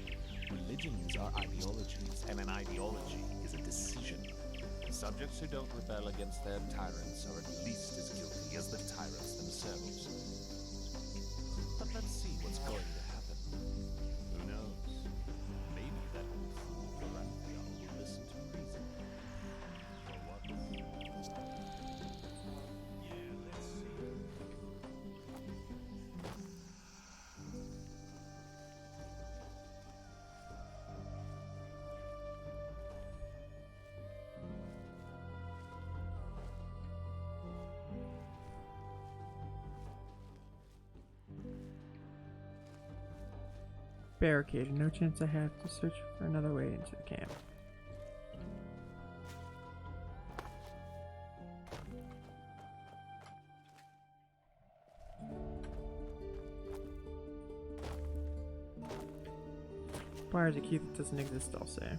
Religions are ideologies, and an ideology is a decision. Subjects who don't rebel against their tyrants are at least as guilty as the tyrants themselves. But let's see what's going to happen. Who knows? Maybe that old fool Raphael will listen to reason. For once. Yeah, let's see. Barricaded. No chance I have to search for another way into the camp. Requires a key that doesn't exist, I'll say.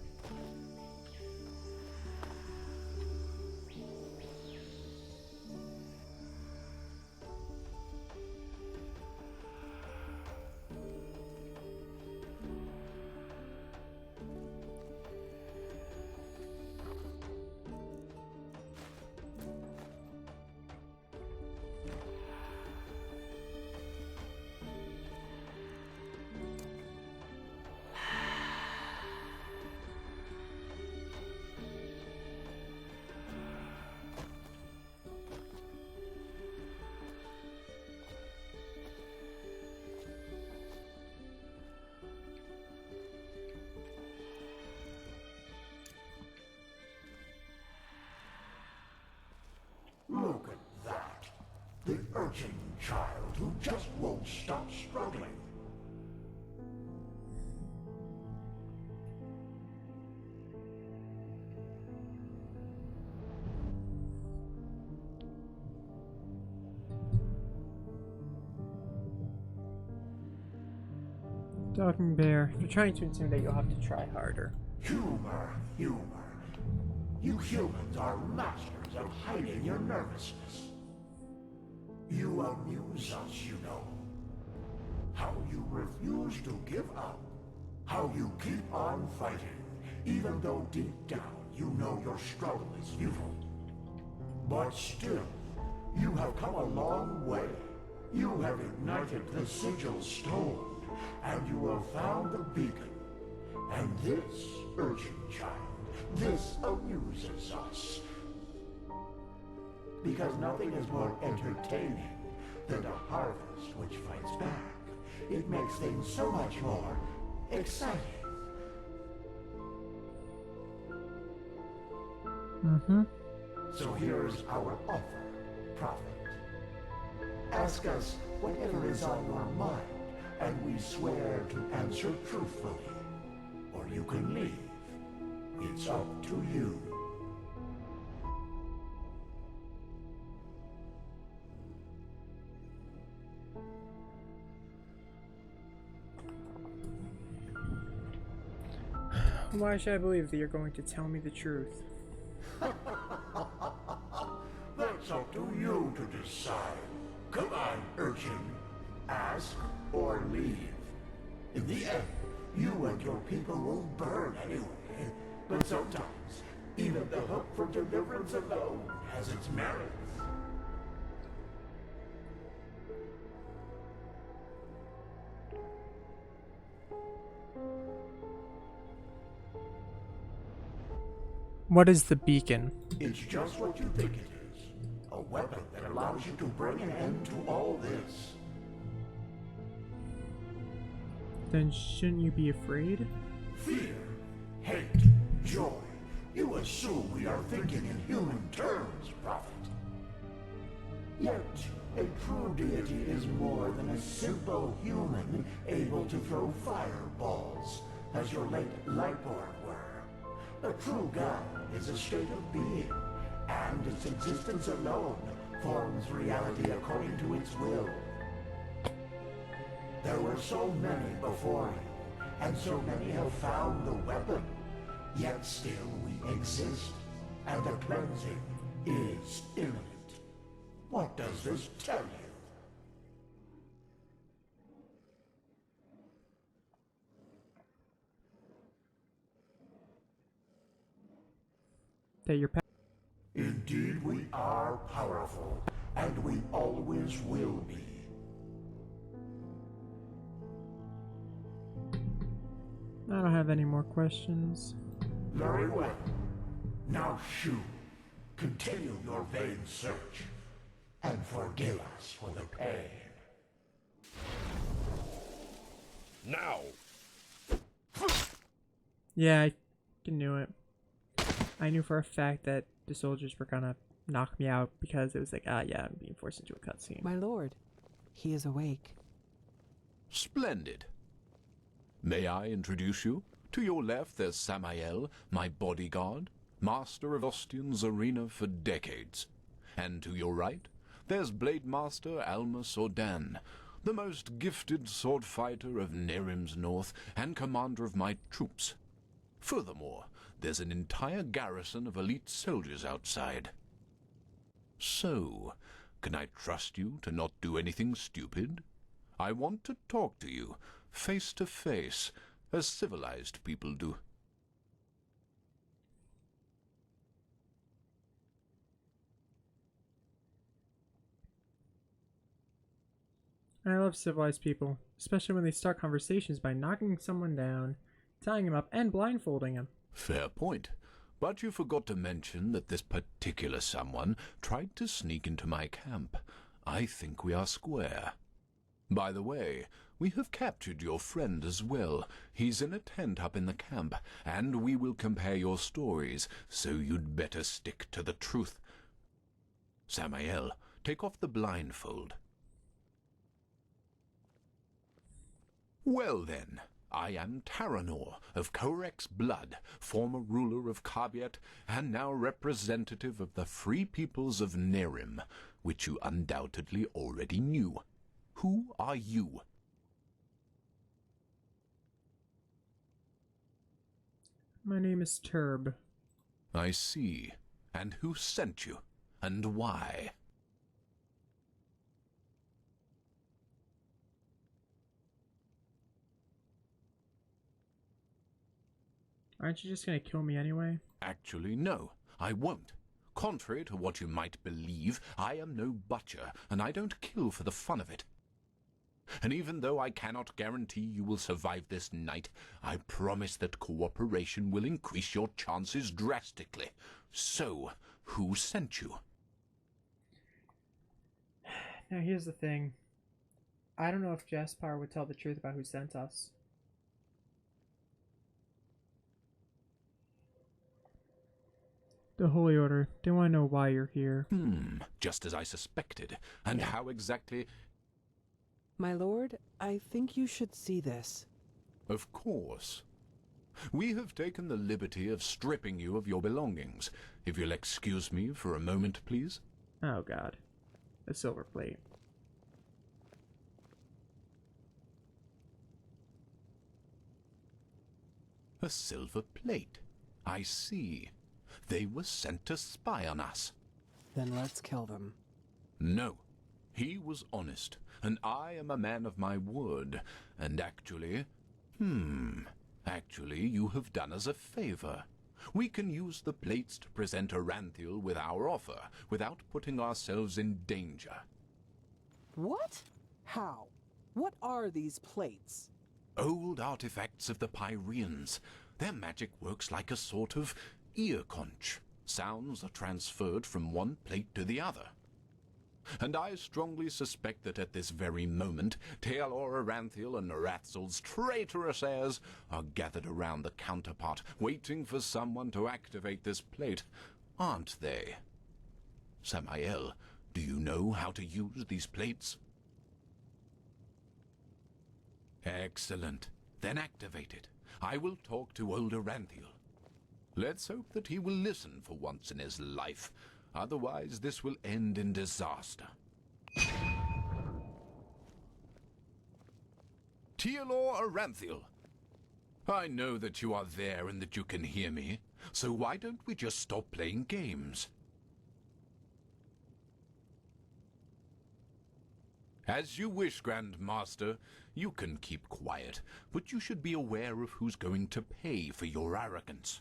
Look at that. The urchin child who just won't stop struggling. Talking bear. If you're trying to intimidate, you'll have to try harder. Humor, humor. You humans are masters of hiding your nervousness. You amuse us, you know. How you refuse to give up. How you keep on fighting, even though deep down you know your struggle is futile. But still, you have come a long way. You have ignited the sigil stone, and you have found the beacon. And this, urchin child, this amuses us. Because nothing is more entertaining than a harvest which fights back. It makes things so much more exciting. So here's our offer, Prophet. Ask us whatever is on your mind, and we swear to answer truthfully. Or you can leave. It's up to you. Why should I believe that you're going to tell me the truth? That's up to you to decide. Come on, urchin. Ask or leave. In the end, you and your people will burn anyway. But sometimes, even the hope for deliverance alone has its merits. What is the beacon? It's just what you think it is. A weapon that allows you to bring an end to all this. Then shouldn't you be afraid? Fear, hate, joy. You assume we are thinking in human terms, Prophet. Yet, a true deity is more than a simple human able to throw fireballs, as your late Lightborn were. A true God is a state of being, and its existence alone forms reality according to its will. There were so many before you, and so many have found the weapon. Yet still we exist, and the cleansing is imminent. What does this tell you? That you're Indeed, we are powerful, and we always will be. I don't have any more questions. Very well. Now, Shu, continue your vain search, and forgive us for the pain. Now! Yeah, I knew it. I knew for a fact that the soldiers were gonna knock me out because it was like, ah, yeah, I'm being forced into a cutscene. My lord, he is awake. Splendid. May I introduce you? To your left, there's Samael, my bodyguard, master of Ostian's arena for decades. And to your right, there's Blade Master Alma Sordan, the most gifted sword fighter of Nerim's north and commander of my troops. Furthermore, there's an entire garrison of elite soldiers outside. So, can I trust you to not do anything stupid? I want to talk to you, face to face, as civilized people do. I love civilized people, especially when they start conversations by knocking someone down, tying him up, and blindfolding him. Fair point. But you forgot to mention that this particular someone tried to sneak into my camp. I think we are square. By the way, we have captured your friend as well. He's in a tent up in the camp, and we will compare your stories, so you'd better stick to the truth. Samael, take off the blindfold. Well then, I am Taranor of Korek's blood, former ruler of Kabiet, and now representative of the free peoples of Nerim, which you undoubtedly already knew. Who are you? My name is Turb. I see. And who sent you? And why? Aren't you just gonna kill me anyway? Actually, no, I won't. Contrary to what you might believe, I am no butcher, and I don't kill for the fun of it. And even though I cannot guarantee you will survive this night, I promise that cooperation will increase your chances drastically. So, who sent you? Now here's the thing. I don't know if Jaspar would tell the truth about who sent us. The Holy Order. They want to know why you're here. Just as I suspected. And how exactly... My lord, I think you should see this. Of course. We have taken the liberty of stripping you of your belongings. If you'll excuse me for a moment, please. Oh god. A silver plate. A silver plate. I see. They were sent to spy on us. Then let's kill them. No. He was honest, and I am a man of my word. And actually, you have done us a favor. We can use the plates to present Aranthiel with our offer, without putting ourselves in danger. What? How? What are these plates? Old artifacts of the Pyreans. Their magic works like a sort of ear conch. Sounds are transferred from one plate to the other. And I strongly suspect that at this very moment, Taelor Aranthiel and Norathzel's traitorous heirs are gathered around the counterpart, waiting for someone to activate this plate. Aren't they? Samael, do you know how to use these plates? Excellent. Then activate it. I will talk to old Aranthiel. Let's hope that he will listen for once in his life. Otherwise, this will end in disaster. Taelor Aranthiel, I know that you are there and that you can hear me, so why don't we just stop playing games? As you wish, Grand Master. You can keep quiet, but you should be aware of who's going to pay for your arrogance.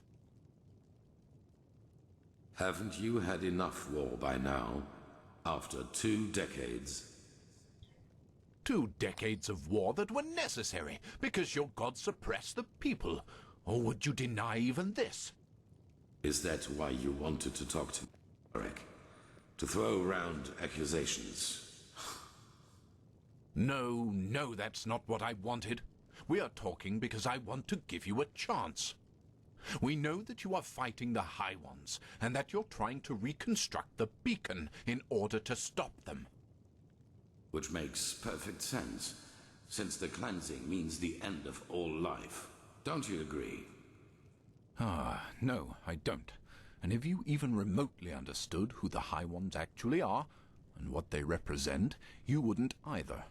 Haven't you had enough war by now? After 2 decades? 2 decades of war that were necessary because your god suppressed the people. Or would you deny even this? Is that why you wanted to talk to me, Eric? To throw around accusations? No, that's not what I wanted. We are talking because I want to give you a chance. We know that you are fighting the High Ones, and that you're trying to reconstruct the beacon in order to stop them. Which makes perfect sense, since the cleansing means the end of all life. Don't you agree? No, I don't. And if you even remotely understood who the High Ones actually are, and what they represent, you wouldn't either.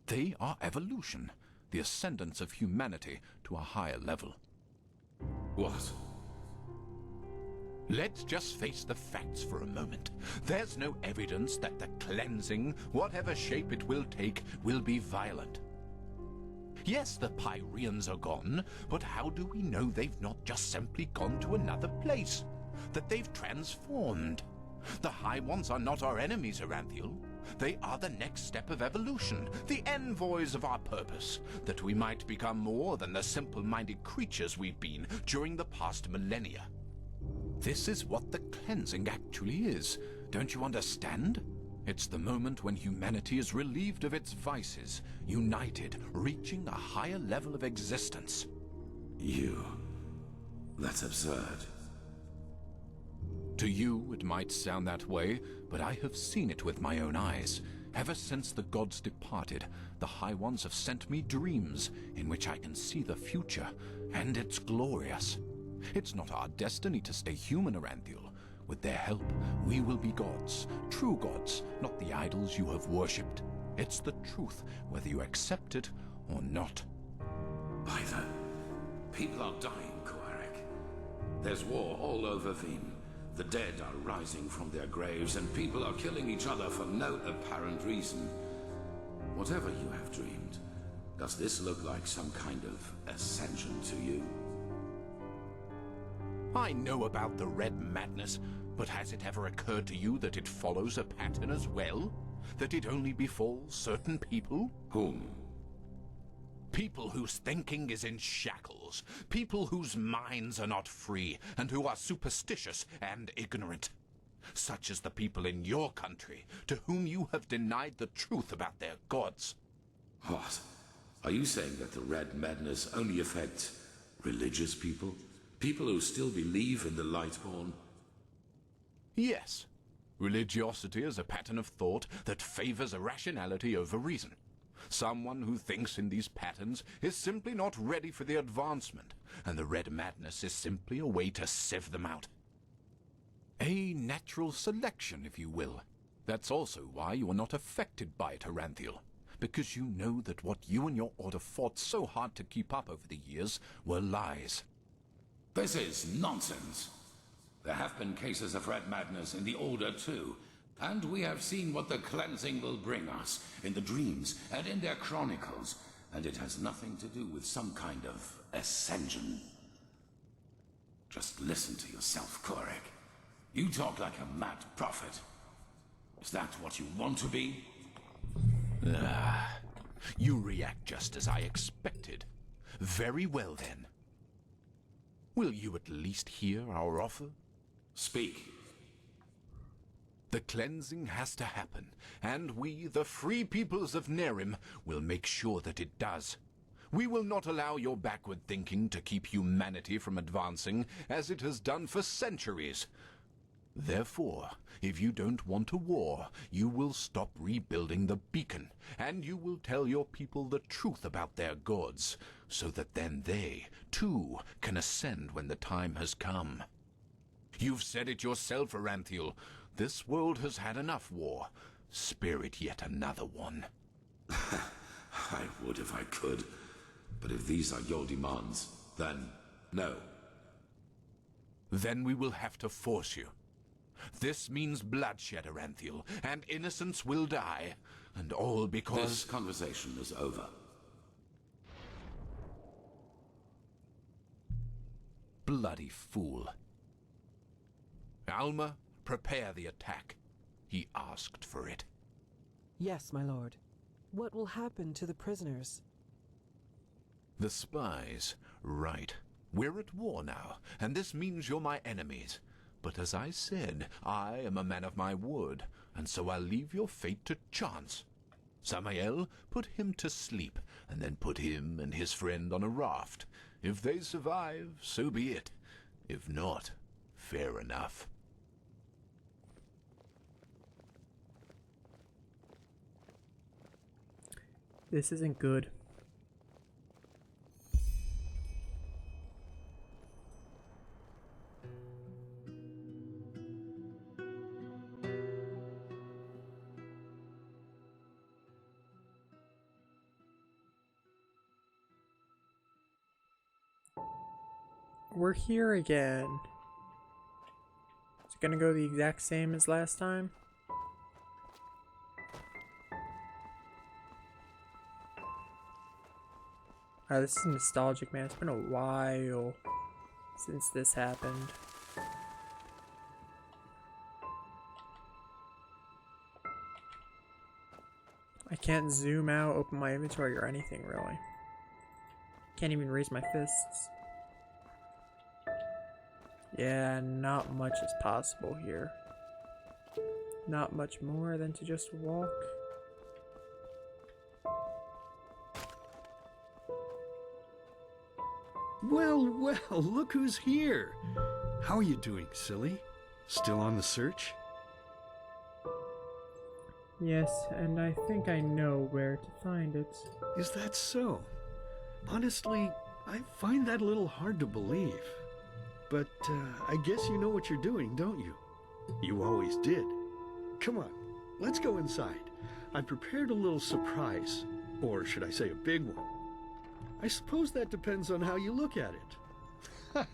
They are evolution, the ascendance of humanity to a higher level. What? Let's just face the facts for a moment. There's no evidence that the cleansing, whatever shape it will take, will be violent. Yes, the Pyreans are gone, but how do we know they've not just simply gone to another place? That they've transformed? The High Ones are not our enemies, Aranthiel. They are the next step of evolution, the envoys of our purpose, that we might become more than the simple-minded creatures we've been during the past millennia. This is what the cleansing actually is. Don't you understand? It's the moment when humanity is relieved of its vices, united, reaching a higher level of existence. That's absurd. To you, it might sound that way, but I have seen it with my own eyes. Ever since the gods departed, the High Ones have sent me dreams in which I can see the future, and it's glorious. It's not our destiny to stay human, Aranthiel. With their help, we will be gods, true gods, not the idols you have worshipped. It's the truth, whether you accept it or not. Either. People are dying, Koarek. There's war all over Veen. The dead are rising from their graves, and people are killing each other for no apparent reason. Whatever you have dreamed, does this look like some kind of ascension to you? I know about the Red Madness, but has it ever occurred to you that it follows a pattern as well? That it only befalls certain people? Whom? People whose thinking is in shackles. People whose minds are not free, and who are superstitious and ignorant. Such as the people in your country, to whom you have denied the truth about their gods. What? Are you saying that the Red Madness only affects religious people? People who still believe in the Lightborn? Yes. Religiosity is a pattern of thought that favors irrationality over reason. Someone who thinks in these patterns is simply not ready for the advancement, and the Red Madness is simply a way to sieve them out. A natural selection, if you will. That's also why you are not affected by it, Aranthiel, because you know that what you and your order fought so hard to keep up over the years were lies. This is nonsense. There have been cases of Red Madness in the Order too, and we have seen what the cleansing will bring us in the dreams and in their chronicles, and it has nothing to do with some kind of ascension. Just listen to yourself, Koarek. You talk like a mad prophet. Is that what you want to be? You react just as I expected. Very well, then. Will you at least hear our offer? Speak. The cleansing has to happen, and we, the free peoples of Nerim, will make sure that it does. We will not allow your backward thinking to keep humanity from advancing, as it has done for centuries. Therefore, if you don't want a war, you will stop rebuilding the beacon, and you will tell your people the truth about their gods, so that then they, too, can ascend when the time has come. You've said it yourself, Aranthiel. This world has had enough war. Spare it yet another one. I would if I could. But if these are your demands, then no. Then we will have to force you. This means bloodshed, Aranthiel, and innocents will die. And all because... This conversation is over. Bloody fool. Alma, prepare the attack. He asked for it. Yes, my lord. What will happen to the prisoners? The spies. Right. We're at war now, and this means you're my enemies. But as I said, I am a man of my word, and so I'll leave your fate to chance. Samael, put him to sleep, and then put him and his friend on a raft. If they survive, so be it. If not, fair enough. This isn't good. We're here again. Is it gonna go the exact same as last time? This is nostalgic, man. It's been a while since this happened. I can't zoom out, open my inventory, or anything, really. Can't even raise my fists. Yeah, not much is possible here. Not much more than to just walk. Well, well, look who's here. How are you doing, silly? Still on the search? Yes, and I think I know where to find it. Is that so? Honestly, I find that a little hard to believe. But I guess you know what you're doing, don't you? You always did. Come on, let's go inside. I prepared a little surprise. Or should I say a big one? I suppose that depends on how you look at it.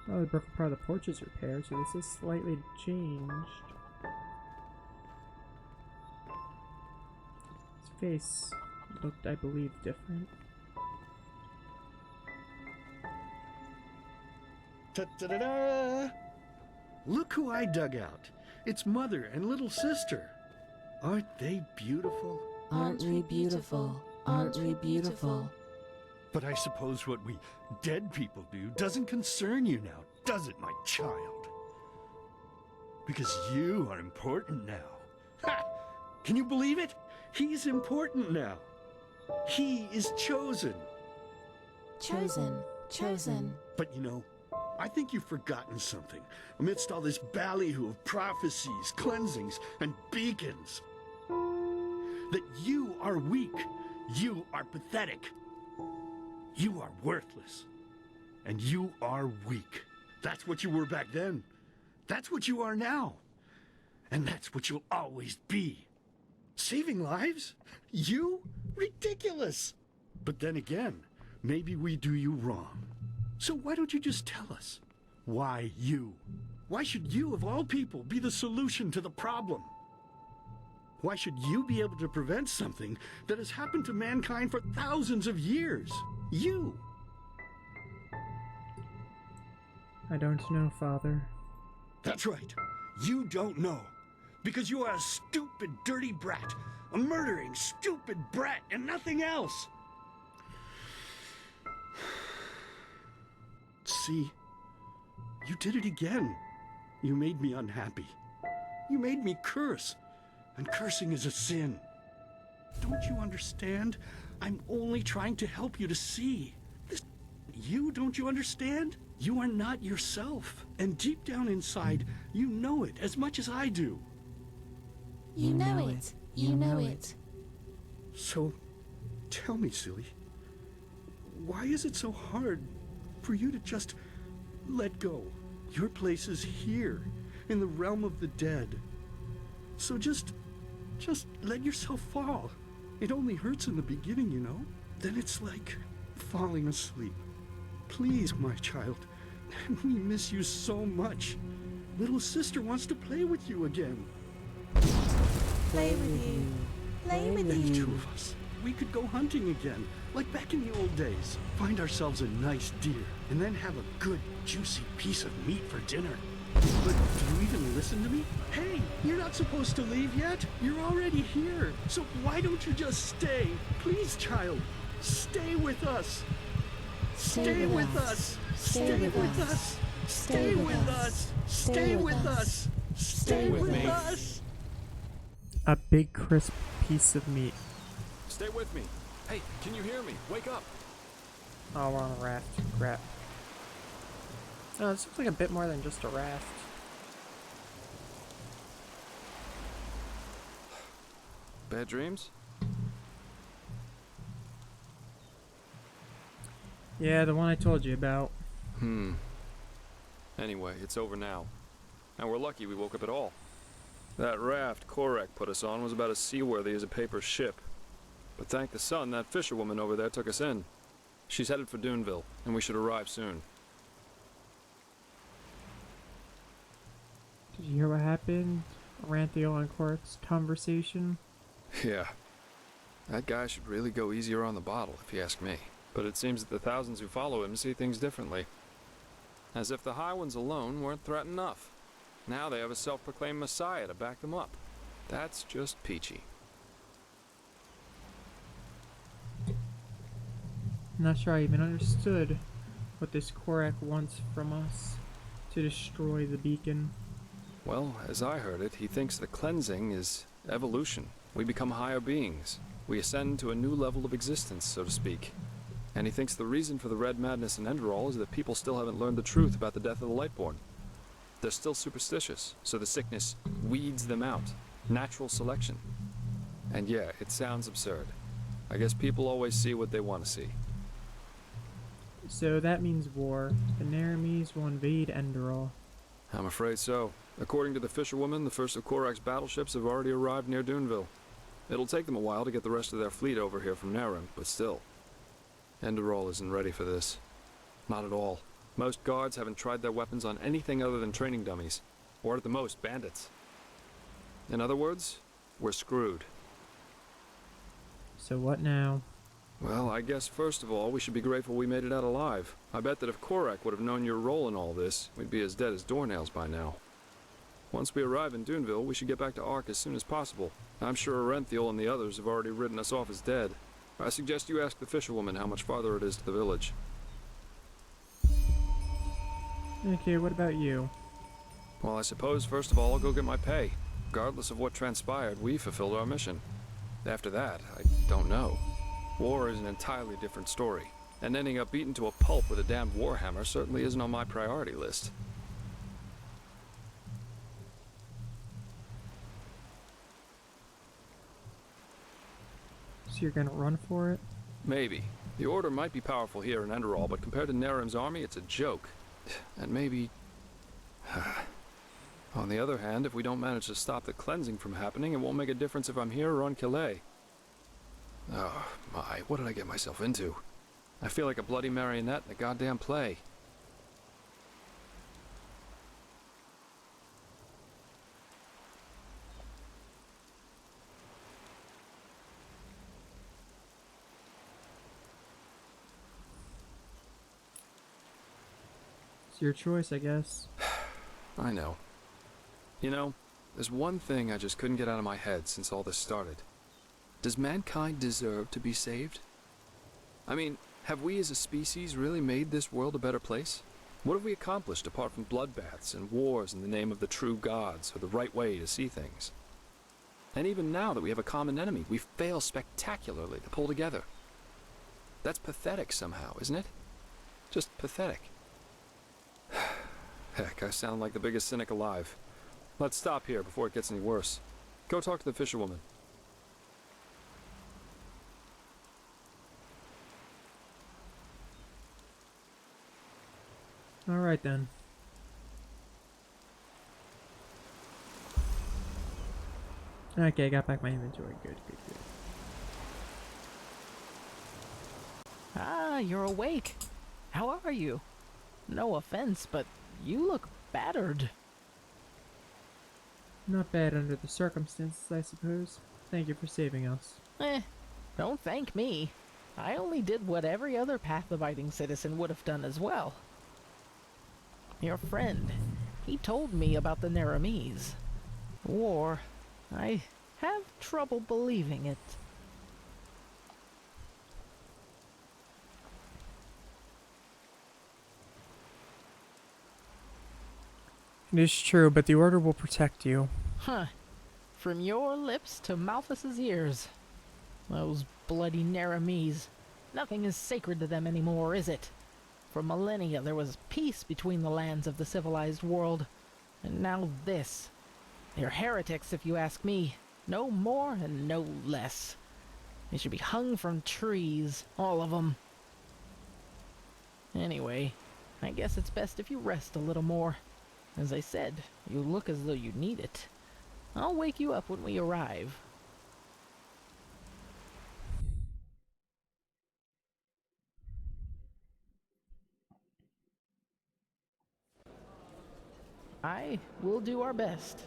Oh, the broken part of the porch is repaired, so this is slightly changed. His face looked, I believe, different. Ta-da-da-da! Look who I dug out. It's Mother and little sister. Aren't they beautiful? Aren't we beautiful? Aren't we beautiful? But I suppose what we dead people do doesn't concern you now, does it, my child? Because you are important now. Ha! Can you believe it? He's important now. He is chosen. Chosen, chosen. But you know, I think you've forgotten something. Amidst all this ballyhoo of prophecies, cleansings, and beacons. That you are weak. You are pathetic. You are worthless. And you are weak. That's what you were back then. That's what you are now. And that's what you'll always be. Saving lives? You? Ridiculous! But then again, maybe we do you wrong. So why don't you just tell us? Why you? Why should you, of all people, be the solution to the problem? Why should you be able to prevent something that has happened to mankind for thousands of years? You! I don't know, Father. That's right. You don't know. Because you are a stupid, dirty brat. A murdering, stupid brat and nothing else. see? You did it again. You made me unhappy. You made me curse. And cursing is a sin. Don't you understand? I'm only trying to help you to see. This you, don't you understand? You are not yourself. And deep down inside, you know it as much as I do. You know it. You know it. So, tell me, silly, why is it so hard for you to just let go? Your place is here, in the realm of the dead. So just let yourself fall. It only hurts in the beginning, you know? Then it's like falling asleep. Please, my child, we miss you so much. Little sister wants to play with you again. Play with you. Play with The you. two of us. We could go hunting again, like back in the old days. Find ourselves a nice deer, and then have a good, juicy piece of meat for dinner. But do you even listen to me? Hey, you're not supposed to leave yet. You're already here. So why don't you just stay? Please, child, stay with us. Stay with us. Stay with us. Stay with us. Stay with us. Stay with us. A big crisp piece of meat. Stay with me. Hey, can you hear me? Wake up. Oh, we're on a raft. Crap. Oh, this looks like a bit more than just a raft. Bad dreams? Yeah, the one I told you about. Anyway, it's over now. And we're lucky we woke up at all. That raft Korak put us on was about as seaworthy as a paper ship. But thank the sun, that fisherwoman over there took us in. She's headed for Duneville, and we should arrive soon. Did you hear what happened? Ranthiel and Korak's conversation? Yeah. That guy should really go easier on the bottle, if you ask me. But it seems that the thousands who follow him see things differently. As if the High Ones alone weren't threat enough. Now they have a self-proclaimed messiah to back them up. That's just peachy. Not sure I even understood what this Korak wants from us to destroy the beacon. Well, as I heard it, he thinks the cleansing is evolution. We become higher beings. We ascend to a new level of existence, so to speak. And he thinks the reason for the red madness in Enderal is that people still haven't learned the truth about the death of the Lightborn. They're still superstitious, so the sickness weeds them out. Natural selection. And yeah, it sounds absurd. I guess people always see what they want to see. So that means war. The Naramis will invade Enderal. I'm afraid so. According to the fisherwoman, the first of Korak's battleships have already arrived near Duneville. It'll take them a while to get the rest of their fleet over here from Naran, but still. Enderal isn't ready for this. Not at all. Most guards haven't tried their weapons on anything other than training dummies. Or at the most, bandits. In other words, we're screwed. So what now? Well, I guess first of all, we should be grateful we made it out alive. I bet that if Korak would have known your role in all this, we'd be as dead as doornails by now. Once we arrive in Duneville, we should get back to Ark as soon as possible. I'm sure Renthiel and the others have already written us off as dead. I suggest you ask the fisherwoman how much farther it is to the village. Okay, what about you? Well, I suppose first of all I'll go get my pay. Regardless of what transpired, we fulfilled our mission. After that, I don't know. War is an entirely different story, and ending up beaten to a pulp with a damned warhammer certainly isn't on my priority list. So you're gonna run for it? Maybe. The Order might be powerful here in Enderal, but compared to Naram's army, it's a joke. And maybe... On the other hand, if we don't manage to stop the cleansing from happening, it won't make a difference if I'm here or on Calais. Oh, my, what did I get myself into? I feel like a bloody marionette in a goddamn play. It's your choice, I guess. I know. You know, there's one thing I just couldn't get out of my head since all this started. Does mankind deserve to be saved? I mean, have we as a species really made this world a better place? What have we accomplished apart from bloodbaths and wars in the name of the true gods or the right way to see things? And even now that we have a common enemy, we fail spectacularly to pull together. That's pathetic somehow, isn't it? Just pathetic. Heck, I sound like the biggest cynic alive. Let's stop here before it gets any worse. Go talk to the fisherwoman. Alright then. Okay, I got back my inventory. Good, good, good. Ah, you're awake. How are you? No offense, but you look battered. Not bad under the circumstances, I suppose. Thank you for saving us. Don't thank me. I only did what every other path-abiding citizen would have done as well. Your friend, he told me about the Naramis. War. I have trouble believing it. It is true, but the Order will protect you. Huh. From your lips to Malthus's ears. Those bloody Naramis. Nothing is sacred to them anymore, is it? For millennia there was peace between the lands of the civilized world. And now this. They're heretics, if you ask me. No more and no less. They should be hung from trees, all of them. Anyway, I guess it's best if you rest a little more. As I said, you look as though you need it. I'll wake you up when we arrive. We'll do our best.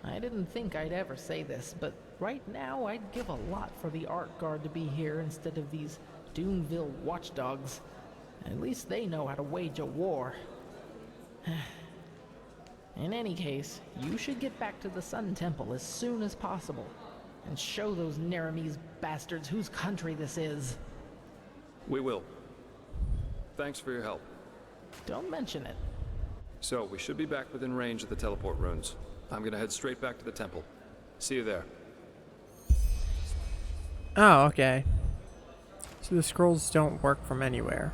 I didn't think I'd ever say this, but right now I'd give a lot for the Art Guard to be here instead of these Doomville watchdogs. At least they know how to wage a war. In any case, you should get back to the Sun Temple as soon as possible, and show those Naramis bastards whose country this is. We will. Thanks for your help. Don't mention it. So, we should be back within range of the teleport runes. I'm gonna head straight back to the temple. See you there. Oh, okay. So the scrolls don't work from anywhere.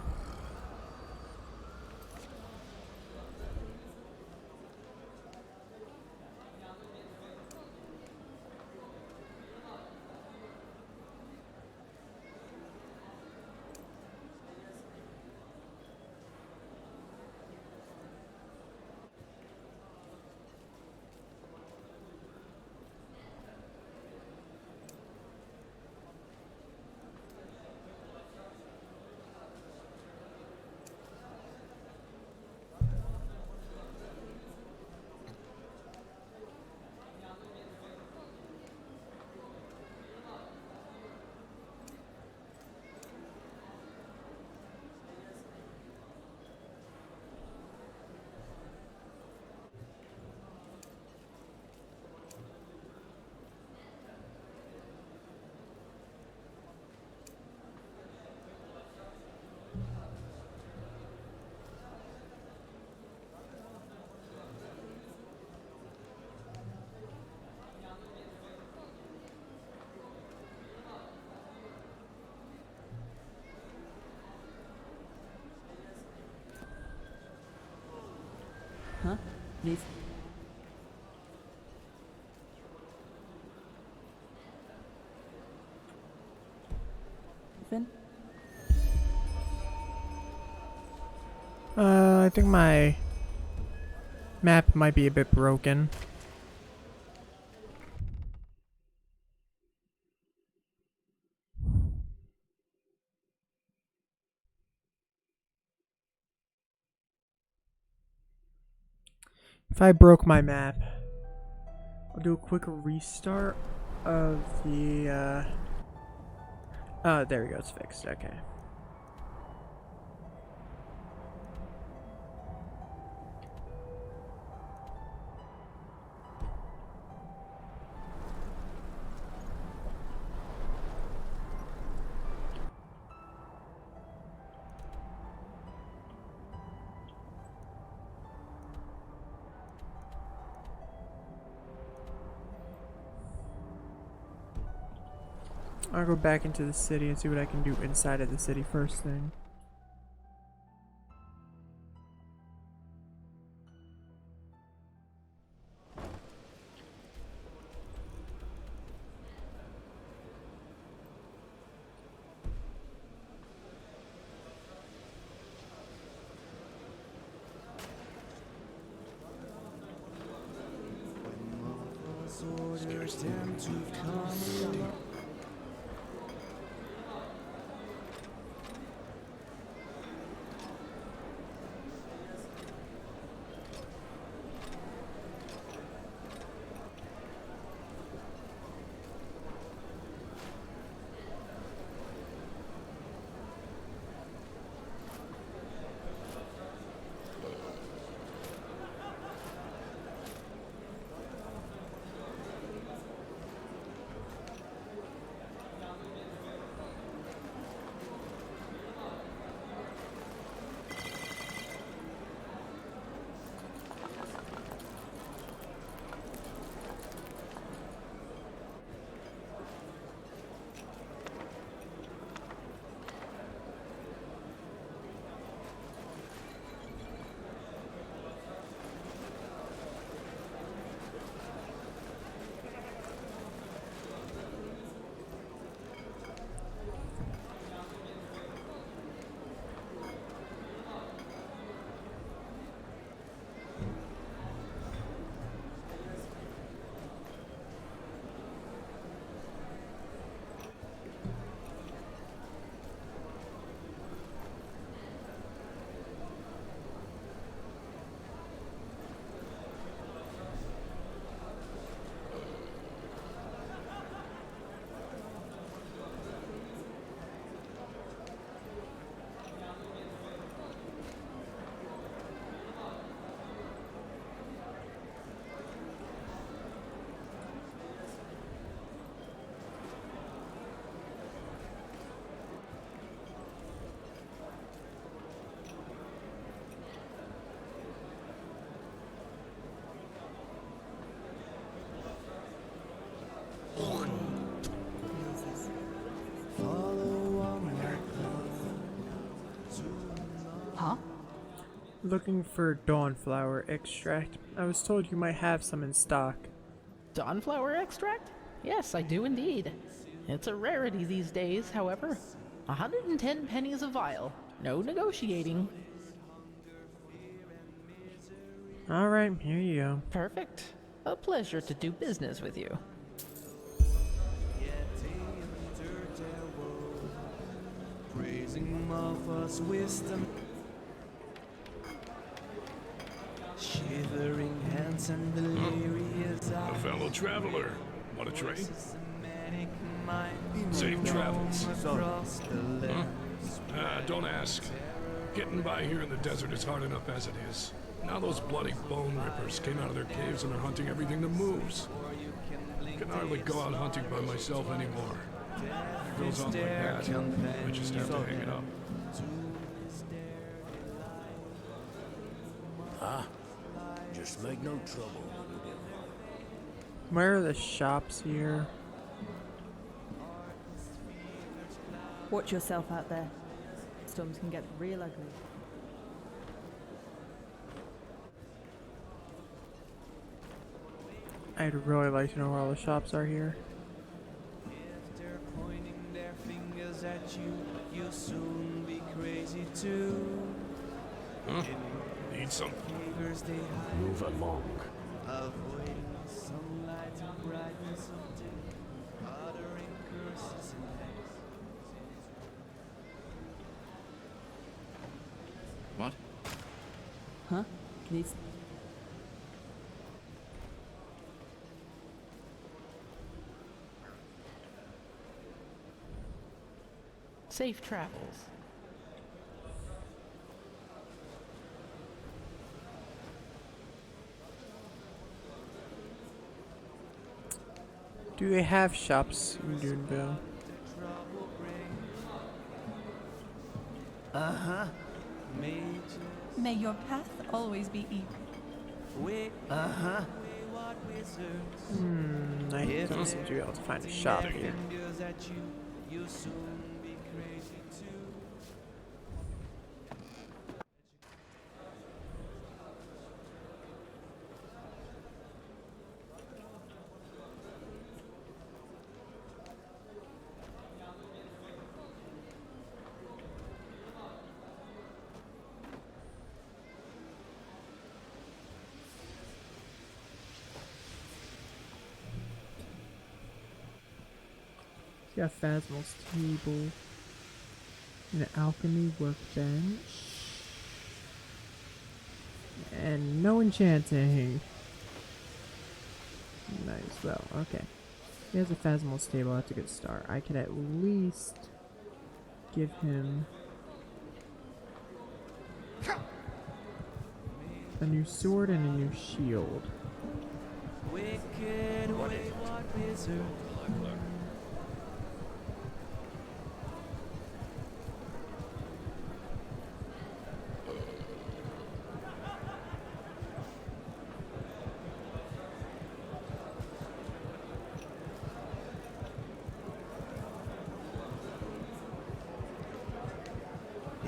Huh? Please. Finn? I think my map might be a bit broken. If I broke my map, I'll do a quick restart of the, oh, there we go, it's fixed, okay. I'll go back into the city and see what I can do inside of the city first thing. Huh? Looking for dawnflower extract. I was told you might have some in stock. Dawnflower extract? Yes, I do indeed. It's a rarity these days, however. 110 pennies a vial. No negotiating. Alright, here you go. Perfect. A pleasure to do business with you. Praising Martha's wisdom, shivering hands and delirious eyes. A fellow traveler. Want a trade? Safe travels. Don't ask. Getting by here in the desert is hard enough as it is. Now those bloody bone rippers came out of their caves and are hunting everything that moves. Can hardly go out hunting by myself anymore. If it goes on like that, I just have to hang it up. Just make no trouble. Where are the shops here? Watch yourself out there. Storms can get real ugly. I'd really like to know where all the shops are here. If they're pointing their fingers at you, you'll soon be crazy too. Huh? Need some? Beavers they hide, Move along. avoiding the sunlight and brightness of day, uttering curses and hate. What? Huh? These... Safe travels. Do they have shops in Duneville? Uh-huh. May your path always be easy. Uh-huh. I don't seem to be able to find a shop here. You'll soon be crazy too. Got Phasmal's table, an alchemy workbench, and no enchanting. Nice, well, okay. He has a Phasmal's table, that's a good start. I could at least give him a new sword and a new shield. Wicked wayward wizard.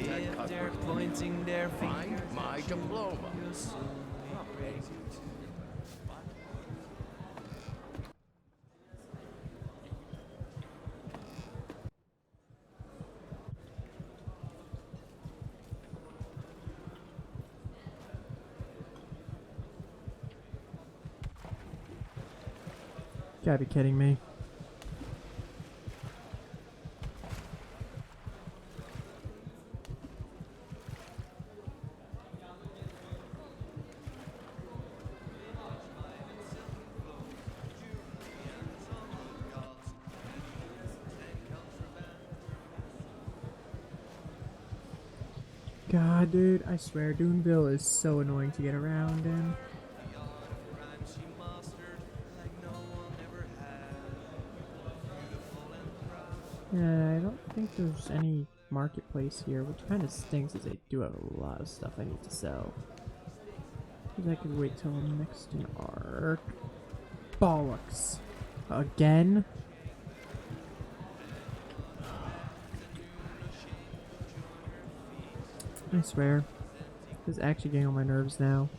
If they're pointing their fingers Find my at you, diploma. you'll soon be crazy too. Gotta be kidding me. God, dude, I swear, Doonville is so annoying to get around in. Yeah, I don't think there's any marketplace here, which kind of stinks as I do have a lot of stuff I need to sell. Because I could wait till I'm next in arc. Bollocks. Again? I swear. This is actually getting on my nerves now.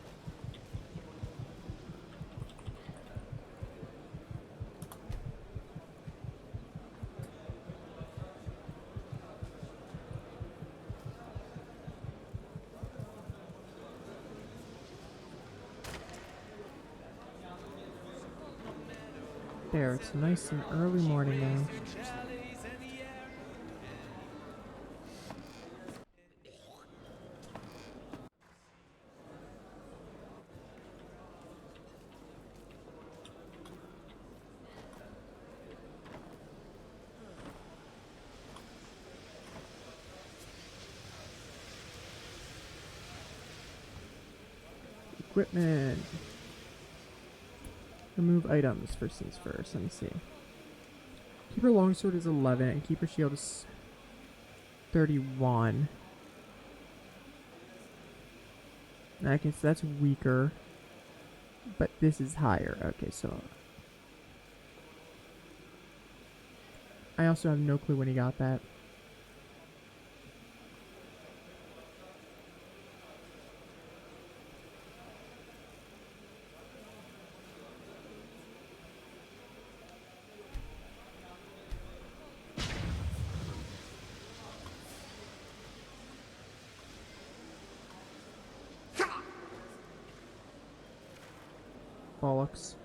There, it's nice and early morning now. Equipment. Remove items first things first. Let me see. Keeper longsword is 11 and keeper shield is 31. I guess that's weaker. But this is higher. Okay, so I also have no clue when he got that. Bollocks.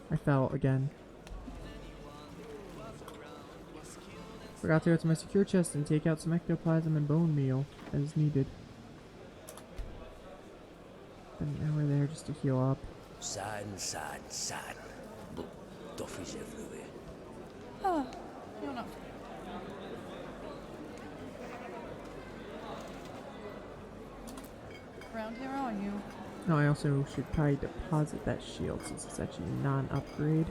I fell again. Forgot to go to my secure chest and take out some ectoplasm and bone meal as needed. Spend an hour there just to heal up. Sad, but Duffy's everywhere. Oh, you're not. Around here, are you? No, I also should probably deposit that shield since it's actually non-upgrade.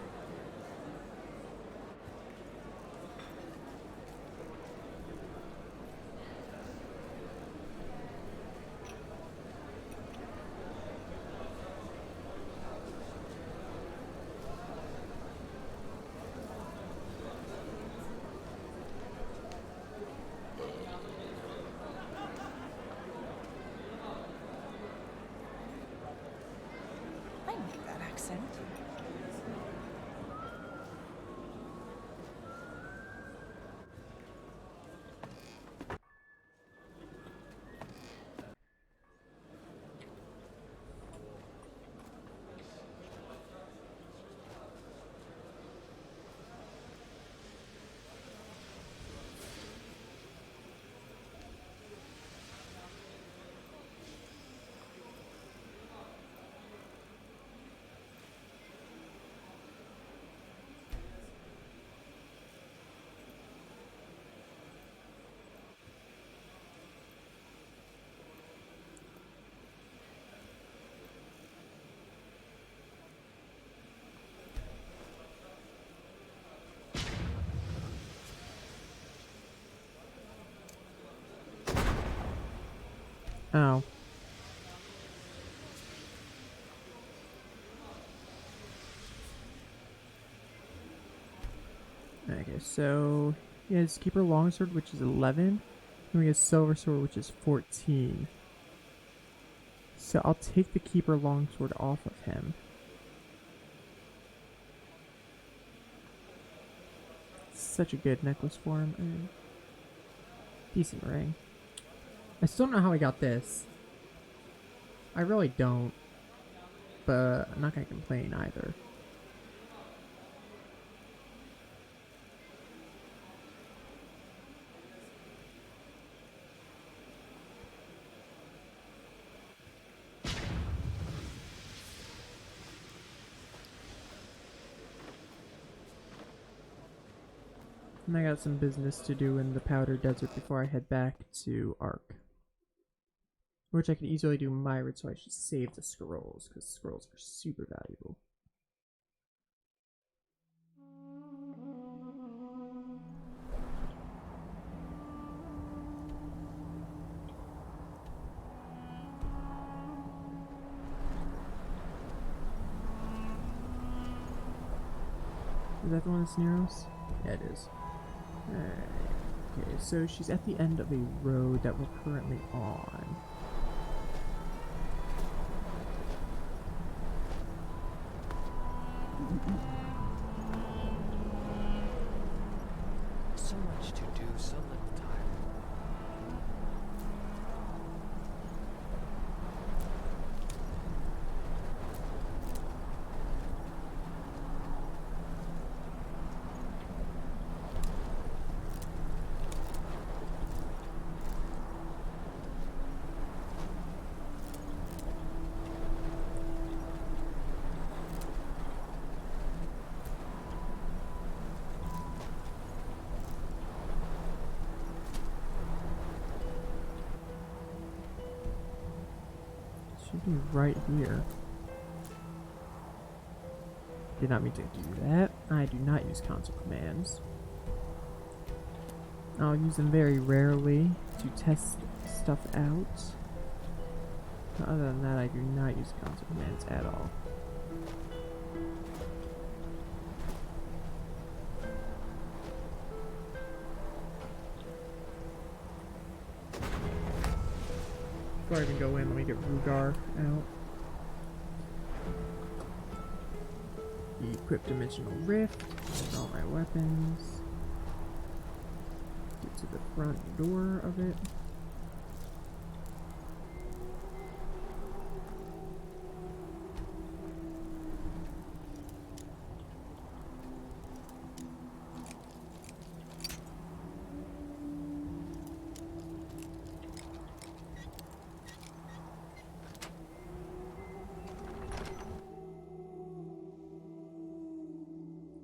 Oh. Okay, so he has Keeper Longsword, which is 11. And we have Silver Sword, which is 14. So I'll take the Keeper Longsword off of him. Such a good necklace for him. And decent ring. I still don't know how I got this. I really don't. But I'm not going to complain either. And I got some business to do in the Powder Desert before I head back to Ark. Which I can easily do Myrid, so I should save the scrolls, because scrolls are super valuable. Is that the one that's near us? Yeah, it is. Okay, so she's at the end of a road that we're currently on. So much to do, so little time. Should be right here. Did not mean to do that. I do not use console commands. I'll use them very rarely to test stuff out. But other than that, I do not use console commands at all. Before I even go in, let me get Rugar out. Equip Dimensional Rift. All my weapons. Get to the front door of it.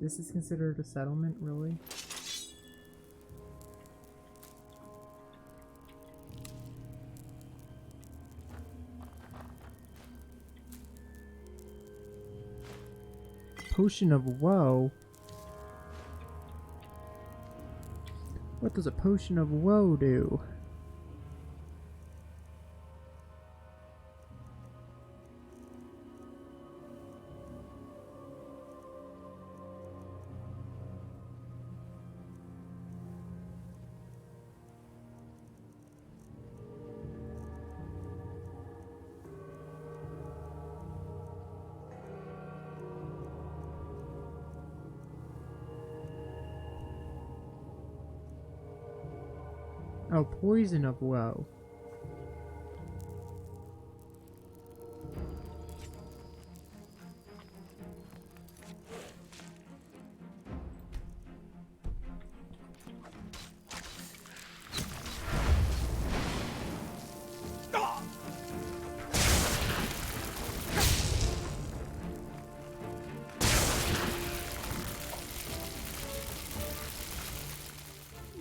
This is considered a settlement, really? Potion of Woe? What does a Potion of Woe do? Oh, Poison of Woe.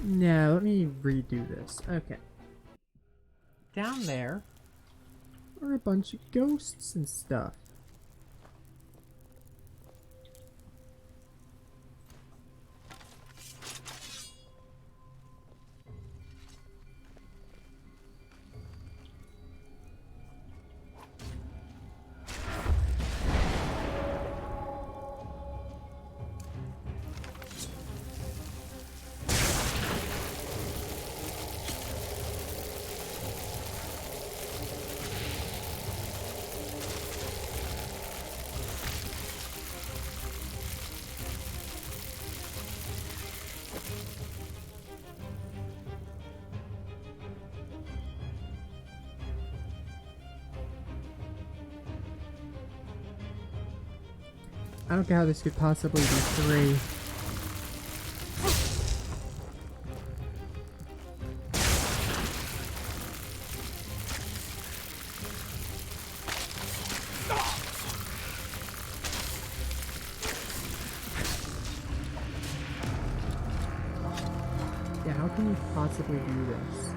Now, let me redo this. Okay. Down there are a bunch of ghosts and stuff. I don't get how this could possibly be 3. Yeah, how can you possibly do this?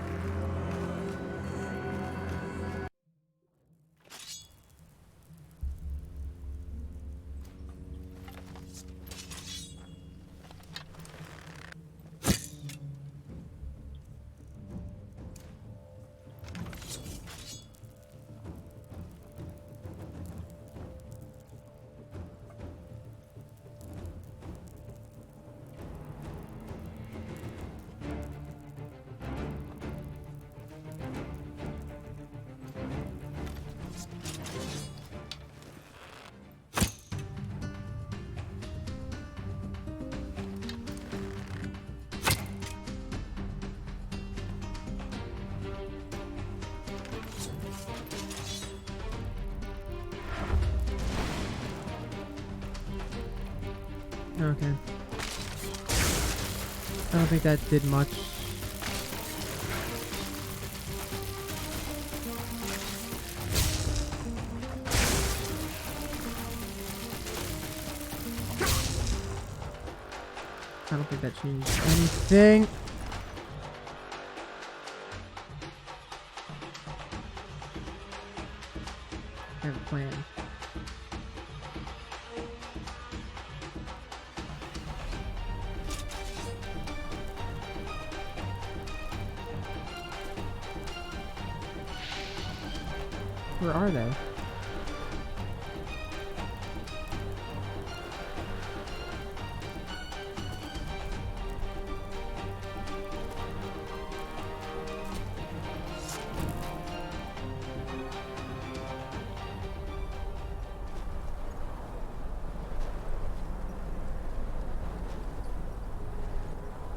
Okay. I don't think that did much. I don't think that changed anything. I have a plan. Where are they?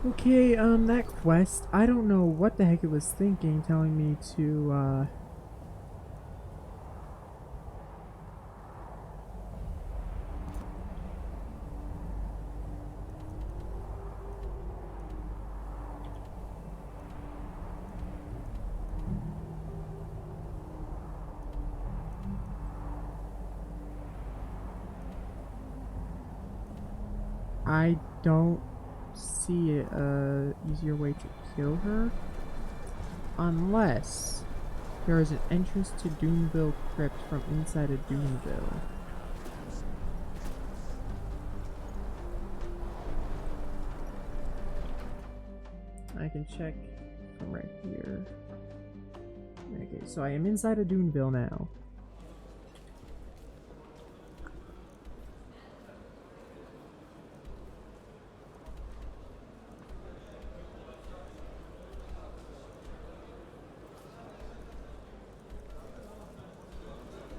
Okay, that quest, I don't know what the heck it was thinking, telling me to, I don't see a easier way to kill her, unless there is an entrance to Doomville Crypt from inside of Doomville. I can check from right here. Okay, so I am inside of Doomville now.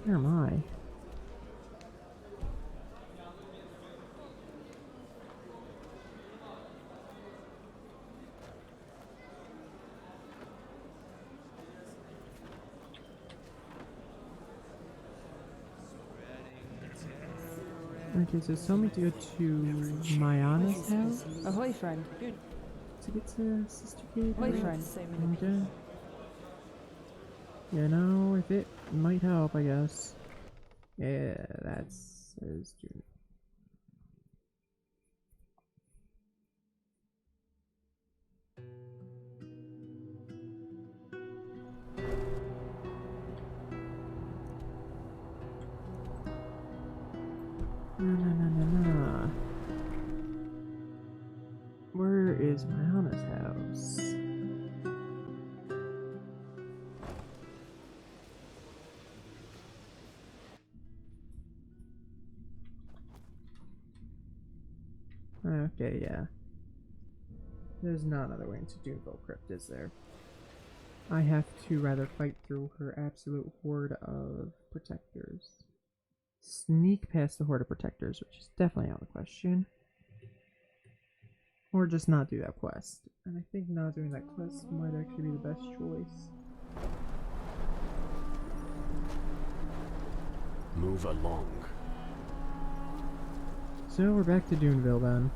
Where am I? Okay, so tell me to go to Mayana's house. Ahoy, friend. Good. To get to Sister Kate. Ahoy, friend. Okay. You know, if it might help, I guess. Yeah, that's true. No. Where is Mayana's house? Okay, yeah. There's not another way into Doomville Crypt, is there? I have to rather fight through her absolute horde of protectors. Sneak past the horde of protectors, which is definitely out of the question. Or just not do that quest. And I think not doing that quest might actually be the best choice. Move along. So we're back to Duneville then.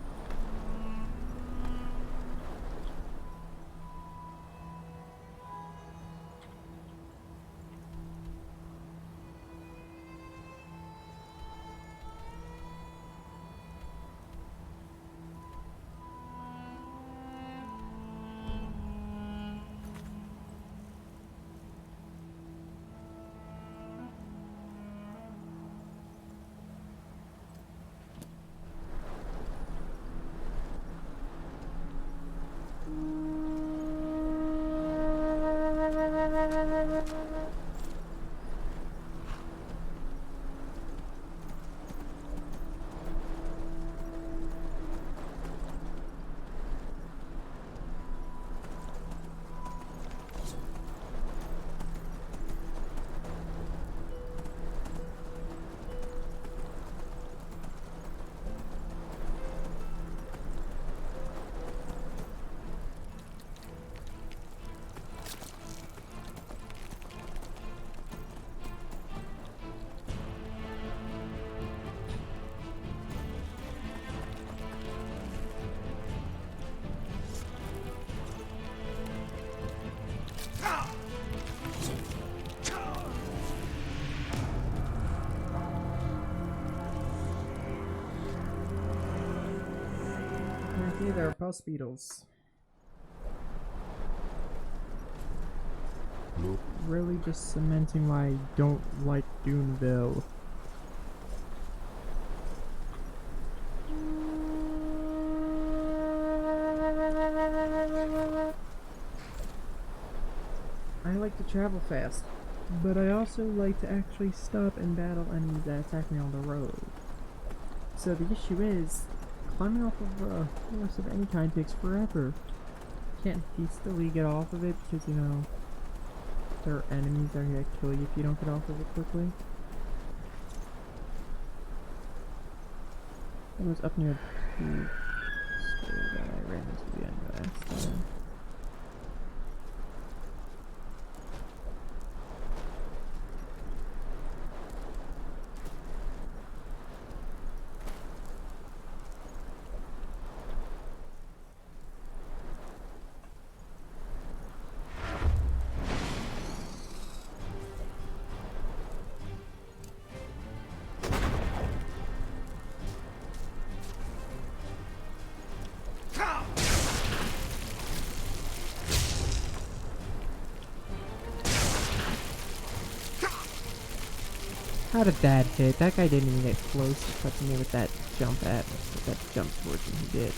Okay, there are pulse beetles. Really just cementing why I don't like Duneville. I like to travel fast, but I also like to actually stop and battle enemies that attack me on the road. So the issue is, climbing off of a horse of any kind takes forever. Can't hastily get off of it because, you know, there are enemies that are gonna kill you if you don't get off of it quickly. It was up near the store that I ran into the end last time. How did that hit? That guy didn't even get close to touching me with that jump portion he did.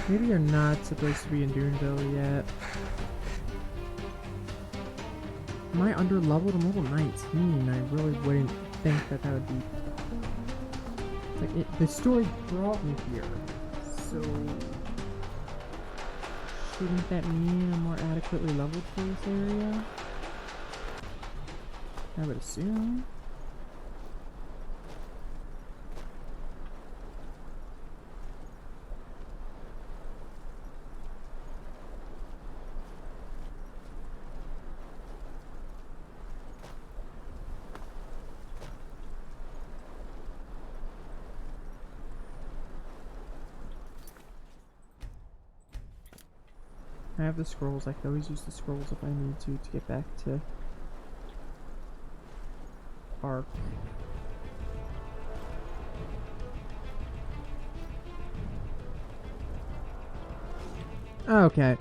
Maybe you're not supposed to be in Duneville yet. Am I under leveled? I'm level 19. I really wouldn't think that that would be... Like, the story brought me here. So... shouldn't that mean I'm more adequately leveled for this area? I would assume. I have the scrolls. I could always use the scrolls if I need to get back to Ark. Okay.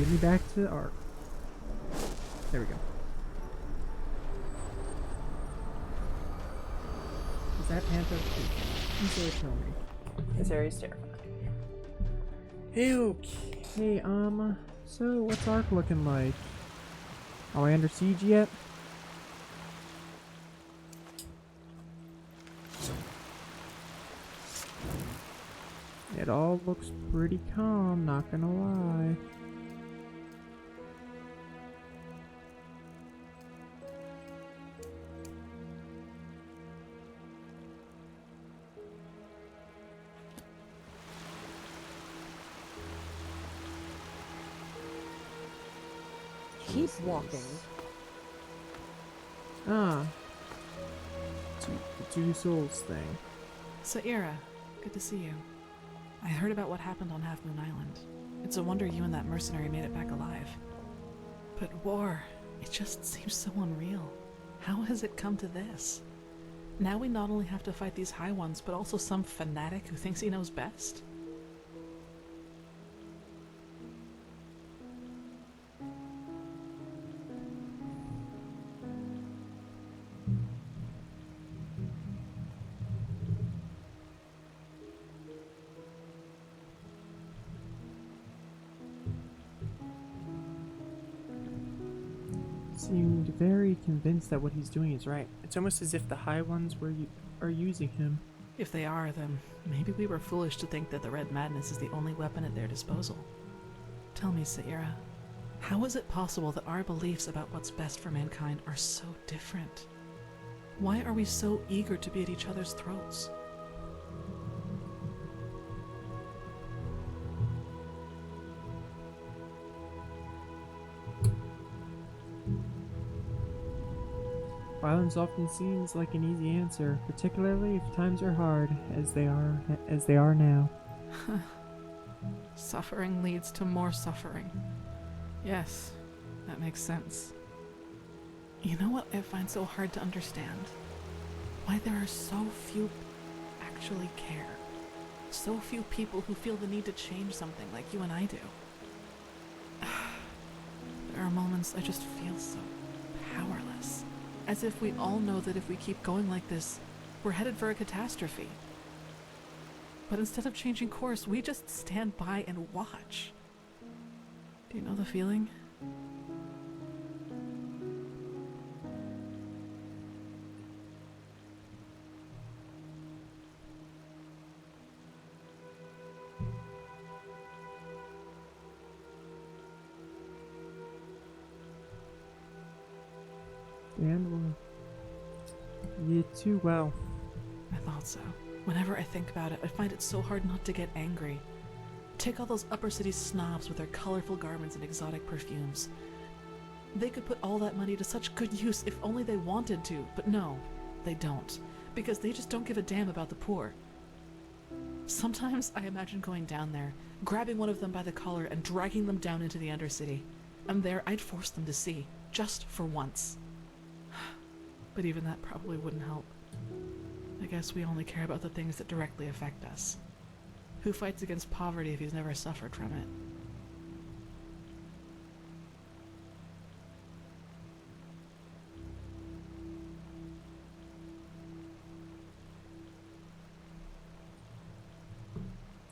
Get me back to the Ark. There we go. Is that Panther? Please say kill me. This area's terrifying. Okay, so what's Ark looking like? Are we under siege yet? It all looks pretty calm, not gonna lie. Keep walking. Ah. The two souls thing. Saira, good to see you. I heard about what happened on Half Moon Island. It's a wonder you and that mercenary made it back alive. But war, it just seems so unreal. How has it come to this? Now we not only have to fight these High Ones, but also some fanatic who thinks he knows best? Seemed very convinced that what he's doing is right. It's almost as if the High Ones are using him. If they are, then maybe we were foolish to think that the Red Madness is the only weapon at their disposal. Tell me, Saira, how is it possible that our beliefs about what's best for mankind are so different? Why are we so eager to be at each other's throats? Violence often seems like an easy answer, particularly if times are hard, as they are now. Suffering leads to more suffering. Yes, that makes sense. You know what I find so hard to understand? Why there are so few actually care. So few people who feel the need to change something like you and I do. There are moments I just feel so powerless. As if we all know that if we keep going like this, we're headed for a catastrophe. But instead of changing course, we just stand by and watch. Do you know the feeling? And well, you too well. I thought so. Whenever I think about it, I find it so hard not to get angry. Take all those upper city snobs with their colorful garments and exotic perfumes. They could put all that money to such good use if only they wanted to, but no, they don't, because they just don't give a damn about the poor. Sometimes I imagine going down there, grabbing one of them by the collar and dragging them down into the Undercity. And there I'd force them to see, just for once. But even that probably wouldn't help. I guess we only care about the things that directly affect us. Who fights against poverty if he's never suffered from it?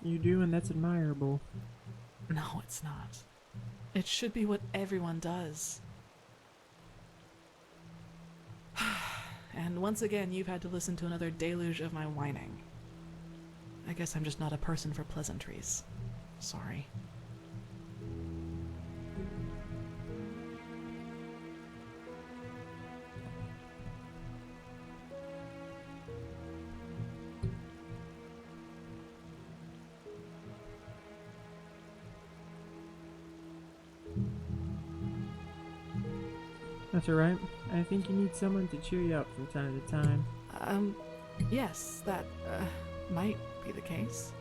You do, and that's admirable. No, it's not. It should be what everyone does. And once again, you've had to listen to another deluge of my whining. I guess I'm just not a person for pleasantries. Sorry. That's alright. I think you need someone to cheer you up from time to time. Yes, that, might be the case.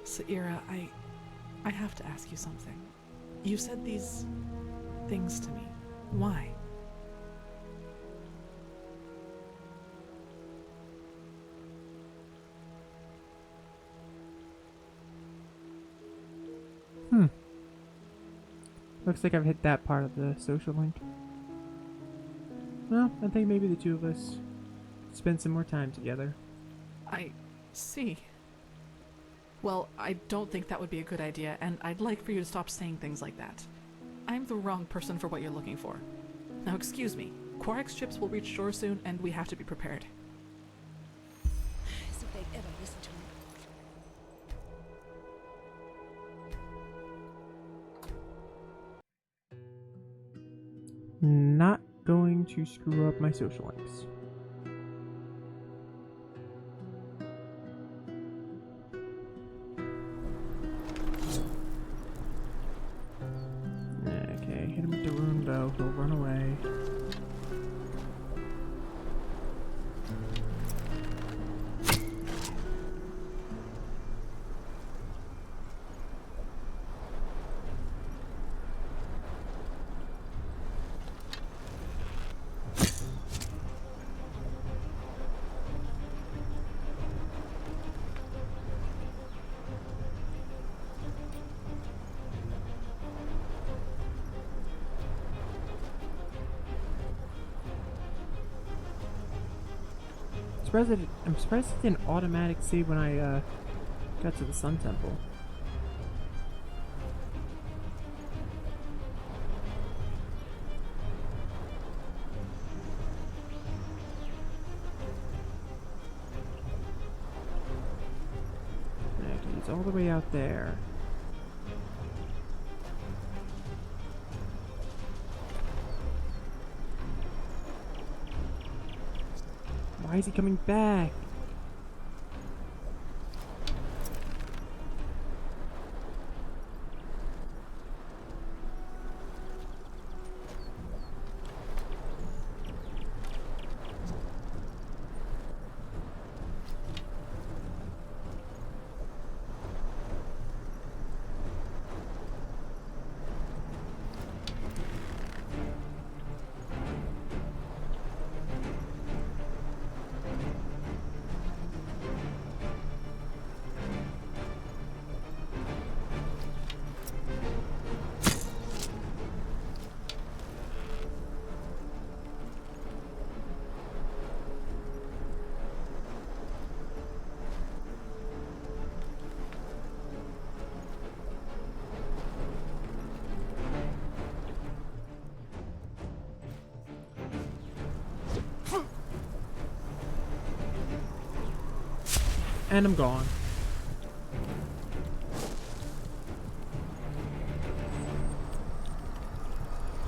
Saira, I have to ask you something. You said these things to me. Why? Looks like I've hit that part of the social link. Well, I think maybe the two of us spend some more time together. I see. Well, I don't think that would be a good idea, and I'd like for you to stop saying things like that. I'm the wrong person for what you're looking for. Now excuse me, Quark's ships will reach shore soon, and we have to be prepared. As if they'd ever listen to him. Not going to screw up my social links. Okay, hit him with the rune bow, he'll run away. I'm surprised it didn't automatic save when I got to the Sun Temple. Okay, it's all the way out there. Why is he coming back? And I'm gone.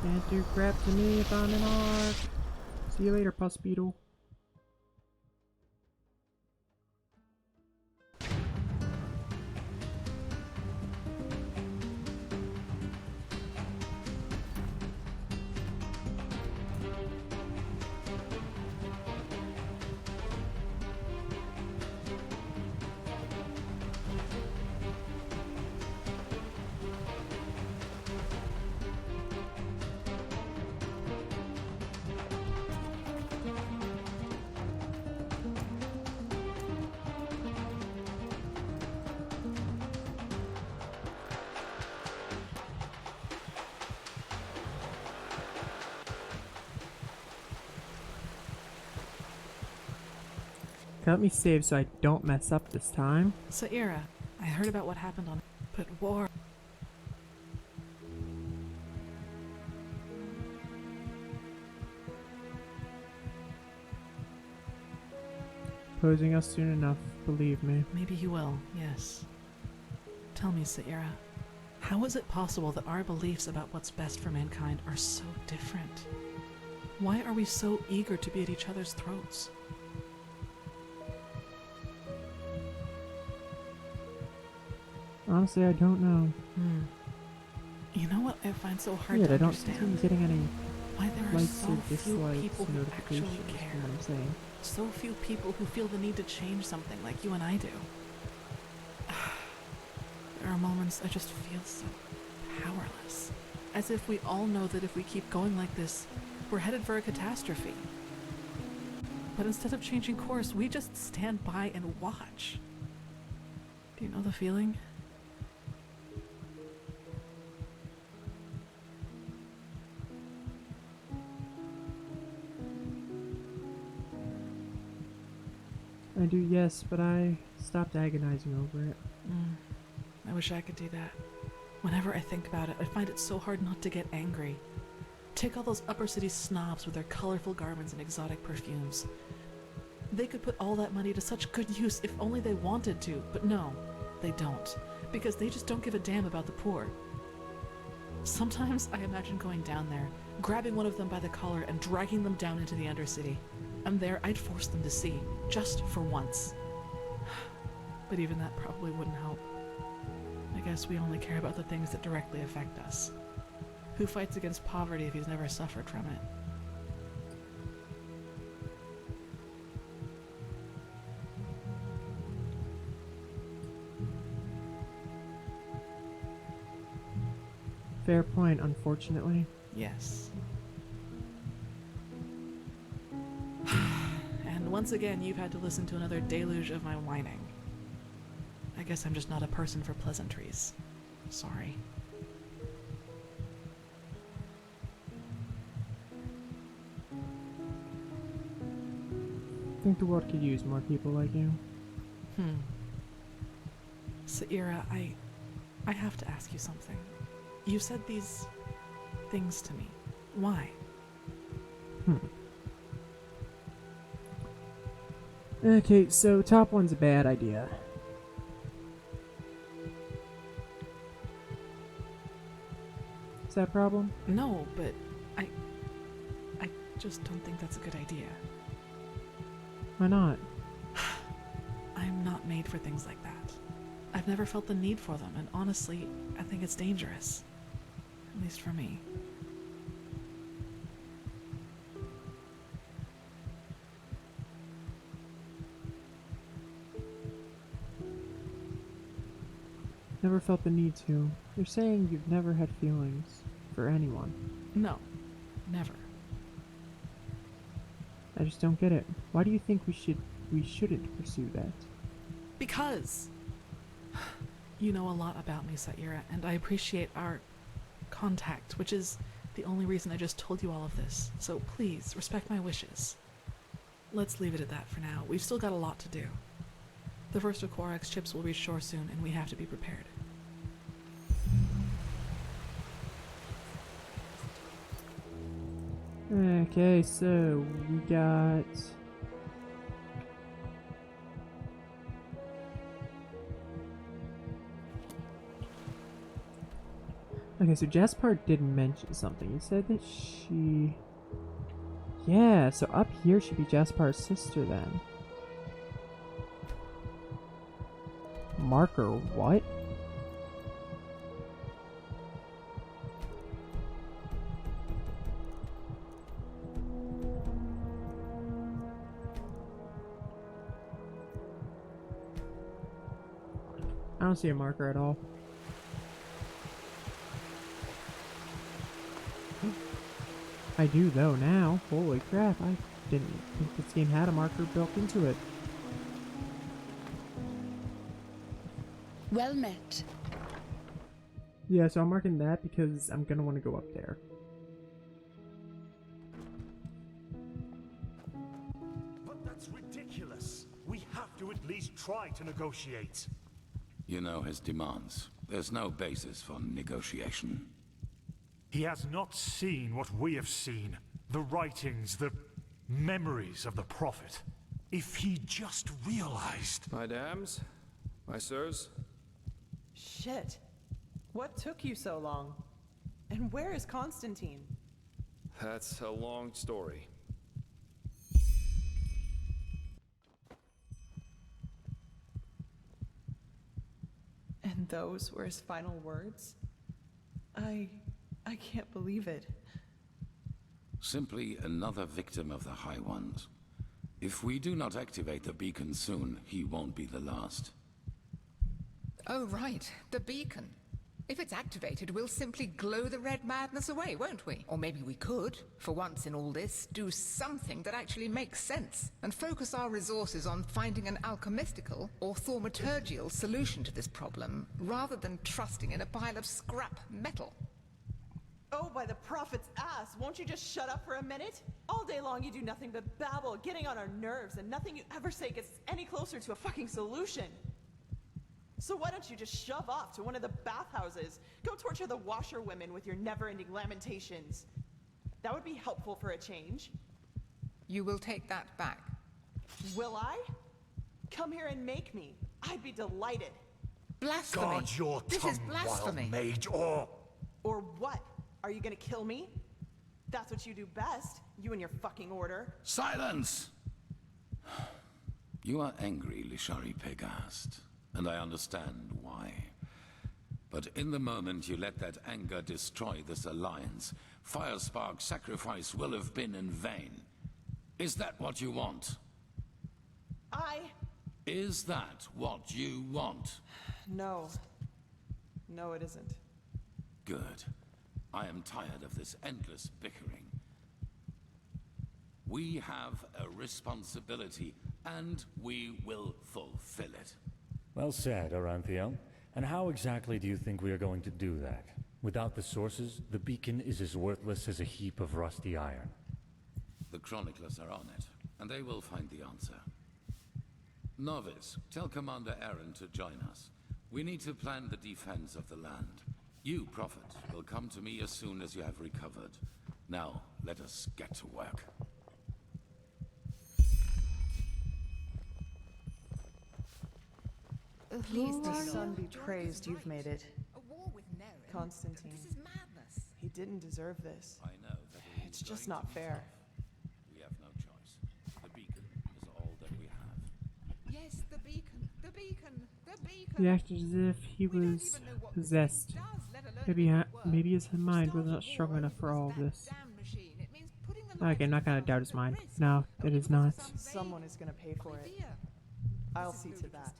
Can't do crap to me if I'm an ARC. See you later, Pus Beetle. Help me save so I don't mess up this time. Saira, I heard about what happened on... But war... Posing us soon enough, believe me. Maybe you will, yes. Tell me, Saira, how is it possible that our beliefs about what's best for mankind are so different? Why are we so eager to be at each other's throats? Honestly, I don't know. You know what I find so hard Yeah, to I don't understand? seem getting any Why there are likes so or few dislikes people who actually notifications care. from what I'm saying. So few people who feel the need to change something like you and I do. There are moments I just feel so powerless. As if we all know that if we keep going like this, we're headed for a catastrophe. But instead of changing course, we just stand by and watch. Do you know the feeling? I do, yes, but I stopped agonizing over it. I wish I could do that. Whenever I think about it, I find it so hard not to get angry. Take all those upper city snobs with their colorful garments and exotic perfumes. They could put all that money to such good use if only they wanted to, but no, they don't, because they just don't give a damn about the poor. Sometimes I imagine going down there, grabbing one of them by the collar and dragging them down into the Undercity. And there I'd force them to see, just for once. But even that probably wouldn't help. I guess we only care about the things that directly affect us. Who fights against poverty if he's never suffered from it? Fair point, unfortunately. Yes. And once again, you've had to listen to another deluge of my whining. I guess I'm just not a person for pleasantries. Sorry. I think the world could use more people like you. Saira, I have to ask you something. You said these things to me. Why? Okay, so top one's a bad idea. Is that a problem? No, but I just don't think that's a good idea. Why not? I'm not made for things like that. I've never felt the need for them, and honestly, I think it's dangerous. At least for me. Never felt the need to. You're saying you've never had feelings for anyone. No, never. I just don't get it. Why do you think we shouldn't pursue that? Because you know a lot about me, Saira, and I appreciate our contact, which is the only reason I just told you all of this. So please, respect my wishes. Let's leave it at that for now. We've still got a lot to do. The first of Quarak's ships will reach shore soon, and we have to be prepared. Okay, so we got... Okay, so Jaspar did mention something. He said that she... Yeah, so up here should be Jaspar's sister then. Marker what? I don't see a marker at all. I do though now. Holy crap, I didn't think this game had a marker built into it. Well met. Yeah, so I'm marking that because I'm gonna want to go up there. But that's ridiculous. We have to at least try to negotiate. You know his demands. There's no basis for negotiation. He has not seen what we have seen. The writings, the memories of the Prophet. If he just realized... My dams, my sirs. Shit. What took you so long? And where is Constantine? That's a long story. And those were his final words? I can't believe it. Simply another victim of the High Ones. If we do not activate the beacon soon, he won't be the last. Oh, right. The beacon. If it's activated, we'll simply glow the red madness away, won't we? Or maybe we could, for once in all this, do something that actually makes sense, and focus our resources on finding an alchemistical or thaumaturgical solution to this problem, rather than trusting in a pile of scrap metal. Oh, by the prophet's ass, won't you just shut up for a minute? All day long you do nothing but babble, getting on our nerves, and nothing you ever say gets us any closer to a fucking solution. So why don't you just shove off to one of the bathhouses? Go torture the washerwomen with your never-ending lamentations. That would be helpful for a change. You will take that back. Will I? Come here and make me. I'd be delighted. Blasphemy! Guard your This tongue, is blasphemy. wild mage, or... Or what? Are you gonna kill me? That's what you do best, you and your fucking order. Silence! You are angry, Lishari Pegast, and I understand why. But in the moment you let that anger destroy this alliance, Firespark's sacrifice will have been in vain. Is that what you want? Is that what you want? No. No, it isn't. Good. I am tired of this endless bickering. We have a responsibility, and we will fulfill it. Well said, Aranthiel. And how exactly do you think we are going to do that? Without the sources, the beacon is as worthless as a heap of rusty iron. The chroniclers are on it, and they will find the answer. Novice, tell Commander Aaron to join us. We need to plan the defense of the land. You, Prophet, will come to me as soon as you have recovered. Now, let us get to work. Please, the sun be praised, you've made it. A war with Neren? Constantine. This is madness. He didn't deserve this. I know that It's just not fair. We have no choice. The beacon is all that we have. Yes, the beacon, the beacon, the beacon. He acted as if he was possessed. Maybe his mind was not strong enough for all of this. Okay, I'm not gonna doubt his mind. No, it is not. Someone is gonna pay for it. I'll see to that.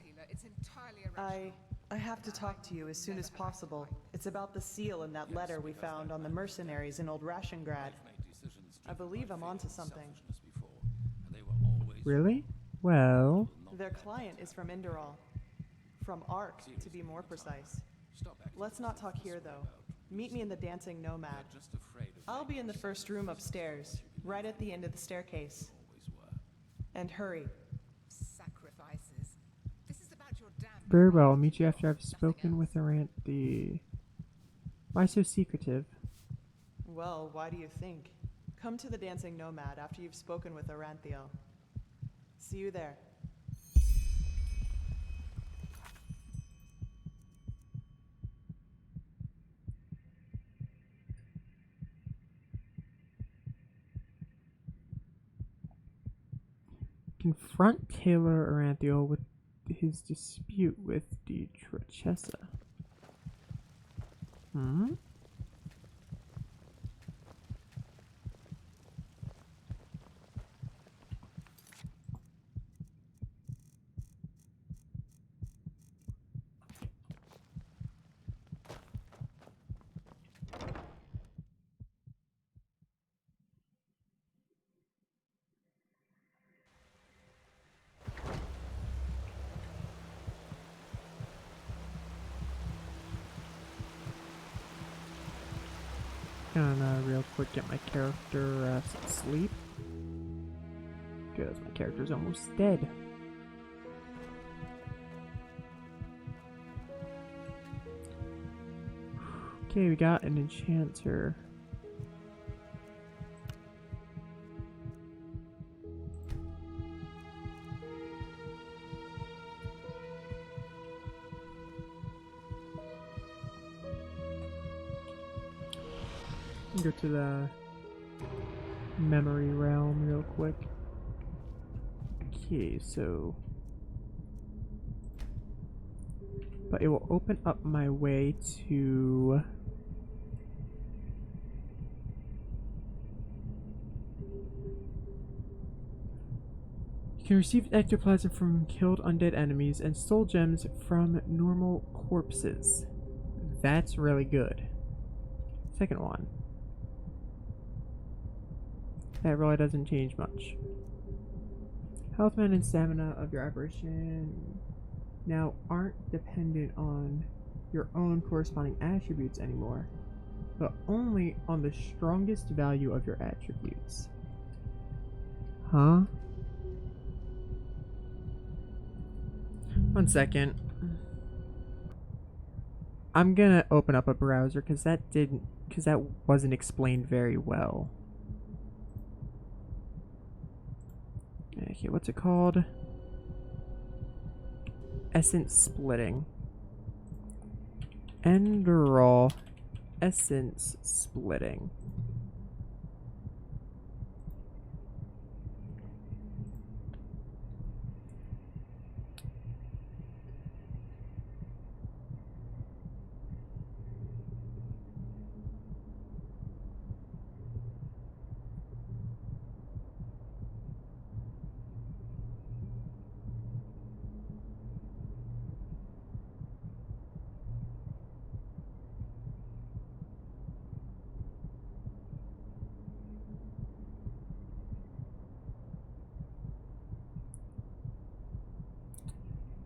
I have to talk to you as soon as possible. It's about the seal in that letter we found on the mercenaries in Old Rashengrad. I believe I'm onto something. Really? Well... Their client is from Enderal. From Ark, to be more precise. Let's not talk here, though. Meet me in the Dancing Nomad. I'll be in the first room upstairs, right at the end of the staircase. And hurry. Sacrifices. This is about your damn. Very well, I'll meet you after I've spoken with Aranthi. Why so secretive? Well, why do you think? Come to the Dancing Nomad after you've spoken with Aranthiel. See you there. Confront Taylor Aranthiel with his dispute with the Trachessa. Hmm? Gonna real quick get my character some sleep, because my character's almost dead. Okay, we got an enchanter. Go to the memory realm real quick. Okay, so... But it will open up my way to... You can receive ectoplasm from killed undead enemies and soul gems from normal corpses. That's really good. Second one. That really doesn't change much. Health man and stamina of your apparition now aren't dependent on your own corresponding attributes anymore. but only on the strongest value of your attributes. Huh? One second. I'm gonna open up a browser because that wasn't explained very well. Okay, what's it called? Essence splitting. Enderal essence splitting.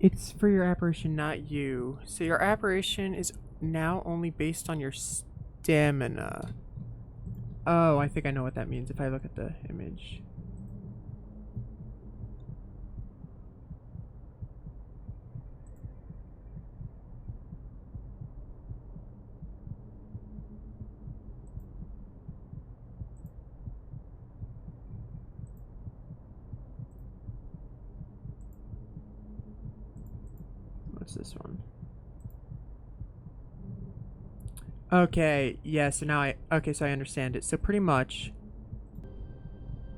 It's for your apparition, not you. So your apparition is now only based on your stamina. Oh, I think I know what that means if I look at the image. What's this one? Okay, yeah, so now so I understand it. So pretty much,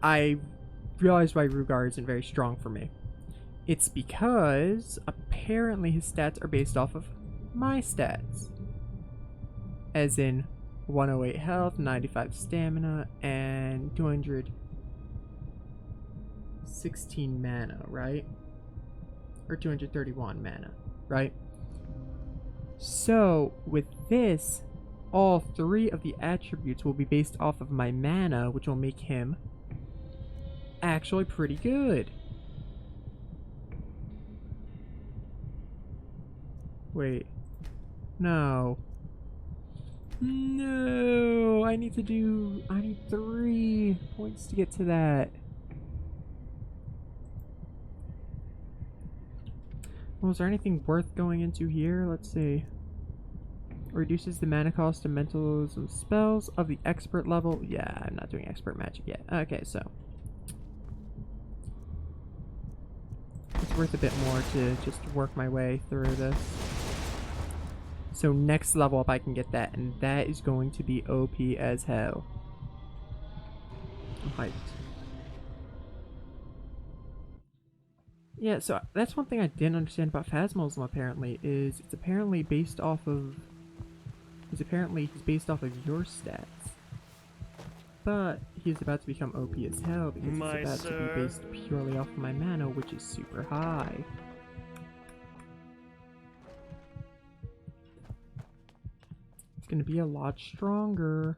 I realized why Rugar isn't very strong for me. It's because apparently his stats are based off of my stats. As in 108 health, 95 stamina, and 216 mana, right? Or 231 mana, right? So, with this, all 3 of the attributes will be based off of my mana, which will make him actually pretty good. Wait. No. No! I need 3 points to get to that. Well, is there anything worth going into here? Let's see. Reduces the mana cost of mentalism spells of the expert level. Yeah, I'm not doing expert magic yet. Okay, so it's worth a bit more to just work my way through this. So next level up I can get that, and that is going to be OP as hell. I'm hyped. Yeah, so that's one thing I didn't understand about Phasmosm apparently, is it's apparently based off of he's based off of your stats. But he's about to become OP as hell because he's about to be based purely off of my mana, which is super high. It's gonna be a lot stronger.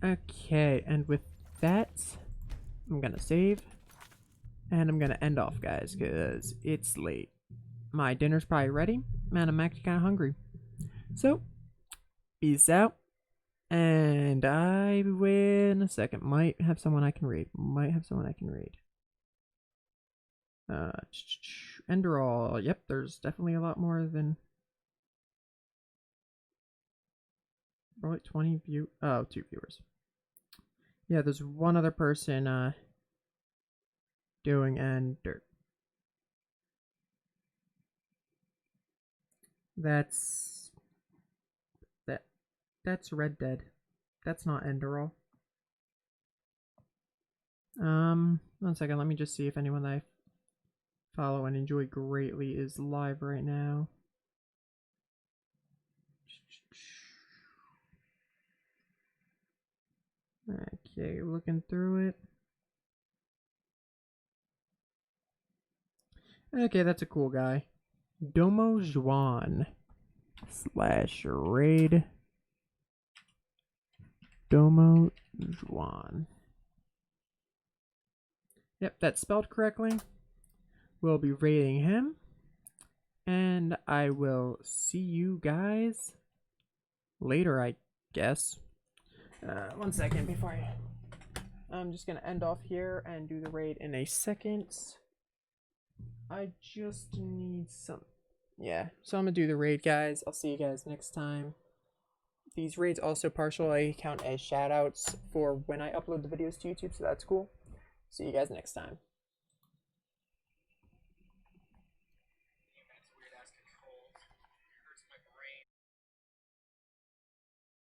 Okay, and with that, I'm gonna save. And I'm gonna end off, guys, because it's late. My dinner's probably ready, and I'm actually kind of hungry. So, peace out. And I will, in a second, might have someone I can read. Enderal. Yep, there's definitely a lot more than... Probably 20 view... Oh, 2 viewers. Yeah, there's one other person, doing Ender. That's Red Dead. That's not Enderal. One second, let me just see if anyone that I follow and enjoy greatly is live right now. Okay, looking through it. Okay, that's a cool guy. Domo Juan / raid Domo Juan. Yep, that's spelled correctly. We'll be raiding him. And I will see you guys later, I guess. 1 second before I'm just gonna end off here and do the raid in a second. I just need some. Yeah, so I'm gonna do the raid, guys. I'll see you guys next time. These raids also partially count as shoutouts for when I upload the videos to YouTube, so that's cool. See you guys next time.